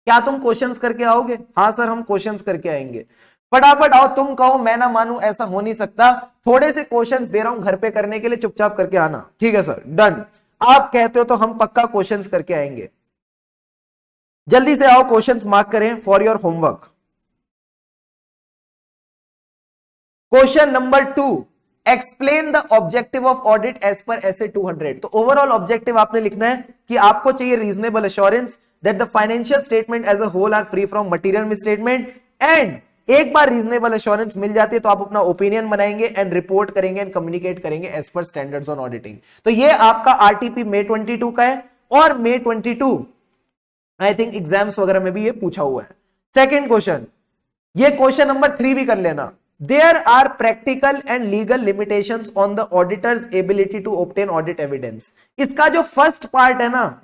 Speaker 1: क्या तुम क्वेश्चंस करके आओगे? हाँ सर हम क्वेश्चंस करके आएंगे। फटाफट आओ, तुम कहो मैं ना मानू, ऐसा हो नहीं सकता। थोड़े से क्वेश्चंस दे रहा हूं घर पे करने के लिए, चुपचाप करके आना। ठीक है सर, डन। आप कहते हो तो हम पक्का क्वेश्चंस करके आएंगे। जल्दी से आओ, क्वेश्चंस मार्क करें for your homework. Question number 2, explain the objective of audit as per SA 200। तो ओवरऑल ऑब्जेक्टिव आपने लिखना है कि आपको चाहिए reasonable assurance that the financial statement as a whole are free from material misstatement. And एक बार रीजनेबल अश्योरेंस मिल जाती है तो आप अपना ओपिनियन बनाएंगे एंड रिपोर्ट करेंगे एंड कम्युनिकेट करेंगे as per standards on auditing. तो ये आपका आरटीपी May 22 का है और May 22 आई थिंक एग्जाम्स वगैरह में भी ये पूछा हुआ है। सेकेंड क्वेश्चन, ये क्वेश्चन नंबर 3 भी कर लेना। There are practical and legal limitations on the auditor's ability to obtain audit evidence. इसका जो फर्स्ट पार्ट है ना,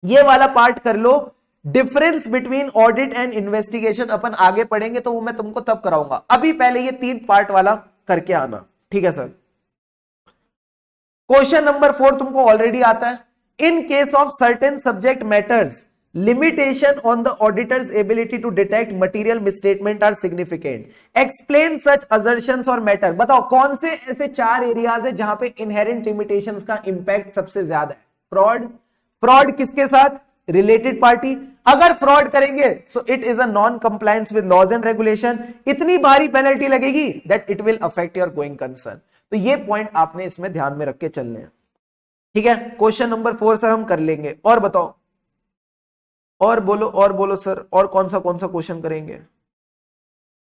Speaker 1: ये वाला पार्ट कर लो। Difference between audit and investigation अपन आगे पढ़ेंगे तो वो मैं तुमको तब कराऊंगा, अभी पहले ये 3 पार्ट वाला करके आना। ठीक है सर। क्वेश्चन नंबर 4 तुमको ऑलरेडी आता है। In case of certain subject matters limitation on the auditor's ability to detect material misstatement are significant. Explain such assertions और मैटर। बताओ कौन से ऐसे 4 एरियाज है जहां पे इनहेरेंट लिमिटेशंस का इंपैक्ट सबसे ज्यादा है? फ्रॉड किसके साथ? Related party. अगर फ्रॉड करेंगे so it is a non compliance with laws and regulation. इतनी भारी पेनल्टी लगेगी that it will affect your going concern. तो ये पॉइंट आपने इसमें ध्यान में रख के चलने हैं। ठीक है, क्वेश्चन नंबर 4 सर हम कर लेंगे। और बताओ, और बोलो सर, और कौन सा क्वेश्चन करेंगे?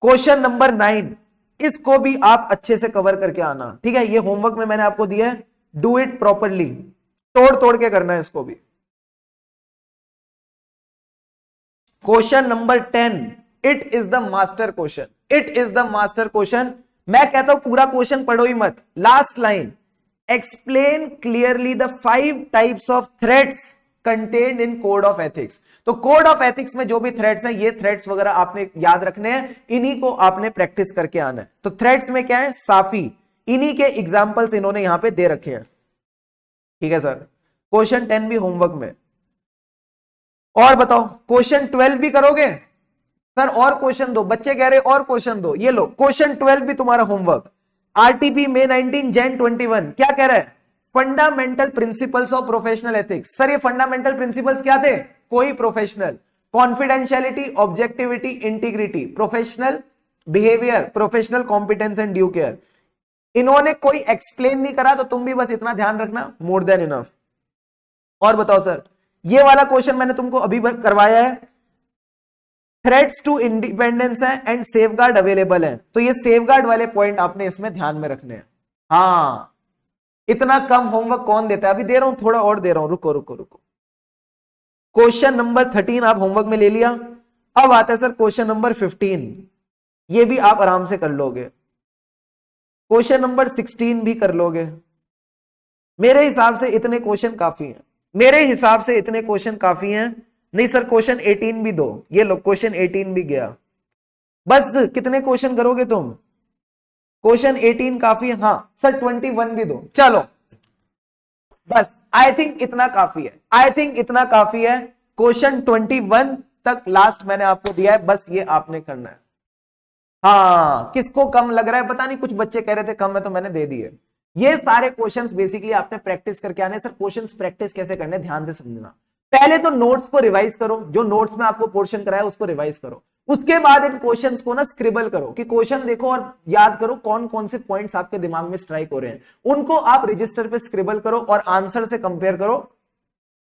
Speaker 1: क्वेश्चन नंबर 9, इसको भी आप अच्छे से कवर करके आना। ठीक है, ये होमवर्क में मैंने आपको दिया है, डू इट प्रॉपरली, तोड़ के करना है इसको भी। Question number 10, it is the master question. It is the master question. मैं कहता हूं पूरा क्वेश्चन पढ़ो ही मत। Last line, explain clearly the 5 types of threats contained in code of ethics. तो कोड ऑफ एथिक्स में जो भी थ्रेट्स हैं, ये थ्रेट्स वगैरह आपने याद रखने हैं, इन्हीं को आपने प्रैक्टिस करके आना है। तो थ्रेट्स में क्या है? साफी। इन्हीं के एग्जाम्पल्स इन्होंने यहां पे दे रखे हैं। ठीक है सर, क्वेश्चन 10 भी होमवर्क में। और बताओ क्वेश्चन 12 भी करोगे? सर और क्वेश्चन दो, बच्चे कह रहे और क्वेश्चन दो। ये लो क्वेश्चन 12 भी तुम्हारा होमवर्क। आरटीपी May 19 Jan 21 क्या कह रहा है? Fundamental principles of professional ethics. Sir ये फंडामेंटल प्रिंसिपल्स क्या थे? कोई professional, confidentiality, objectivity, integrity, professional behaviour, professional competence and due care. इन्होंने कोई एक्सप्लेन नहीं करा तो तुम भी बस इतना ध्यान रखना, मोर देन इनफ। और बताओ सर, ये वाला क्वेश्चन मैंने तुमको अभी करवाया है, थ्रेट्स टू इंडिपेंडेंस है एंड सेफगार्ड अवेलेबल है। तो ये सेफगार्ड वाले पॉइंट आपने इसमें ध्यान में रखने हैं। हाँ, इतना कम होमवर्क कौन देता है? अभी दे रहा हूं, थोड़ा और दे रहा हूं, रुको। क्वेश्चन नंबर 13 आप होमवर्क में ले लिया। अब आता है सर क्वेश्चन नंबर 15, ये भी आप आराम से कर लोगे। क्वेश्चन नंबर 16 भी कर लोगे। मेरे हिसाब से इतने क्वेश्चन काफी हैं, मेरे हिसाब से इतने क्वेश्चन काफी हैं। नहीं सर क्वेश्चन 18 भी दो। ये लो क्वेश्चन 18 भी गया। बस कितने क्वेश्चन करोगे तुम? क्वेश्चन 18 काफी है। हाँ सर 21 भी दो। चलो बस, आई थिंक इतना काफी है, आई थिंक इतना काफी है। क्वेश्चन 21 तक लास्ट मैंने आपको दिया है, बस ये आपने करना है। हाँ, किसको कम लग रहा है पता नहीं, कुछ बच्चे कह रहे थे कम है तो मैंने दे दिए। ये सारे क्वेश्चंस बेसिकली आपने प्रैक्टिस करके आने। सर क्वेश्चंस प्रैक्टिस कैसे करने, ध्यान से समझना। पहले तो नोट्स को रिवाइज करो, जो नोट्स में आपको पोर्शन कराया उसको रिवाइज करो, उसके बाद इन क्वेश्चंस को ना स्क्रिबल करो कि क्वेश्चन देखो और याद करो कौन कौन से पॉइंट्स आपके दिमाग में स्ट्राइक हो रहे हैं, उनको आप रजिस्टर पे स्क्रिबल करो और आंसर से कंपेयर करो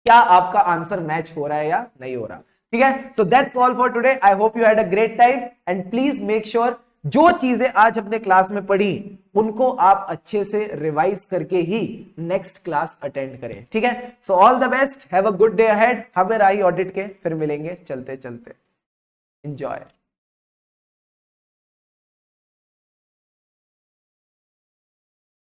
Speaker 1: क्या आपका आंसर मैच हो रहा है या नहीं हो रहा। ठीक है, so that's all for today. I hope you had a great time and please make sure जो चीजें आज अपने क्लास में पढ़ी उनको आप अच्छे से रिवाइज करके ही नेक्स्ट क्लास अटेंड करें। ठीक है, so all the best, have a good day ahead. हमें राही ऑडिट के फिर मिलेंगे चलते चलते। एंजॉय।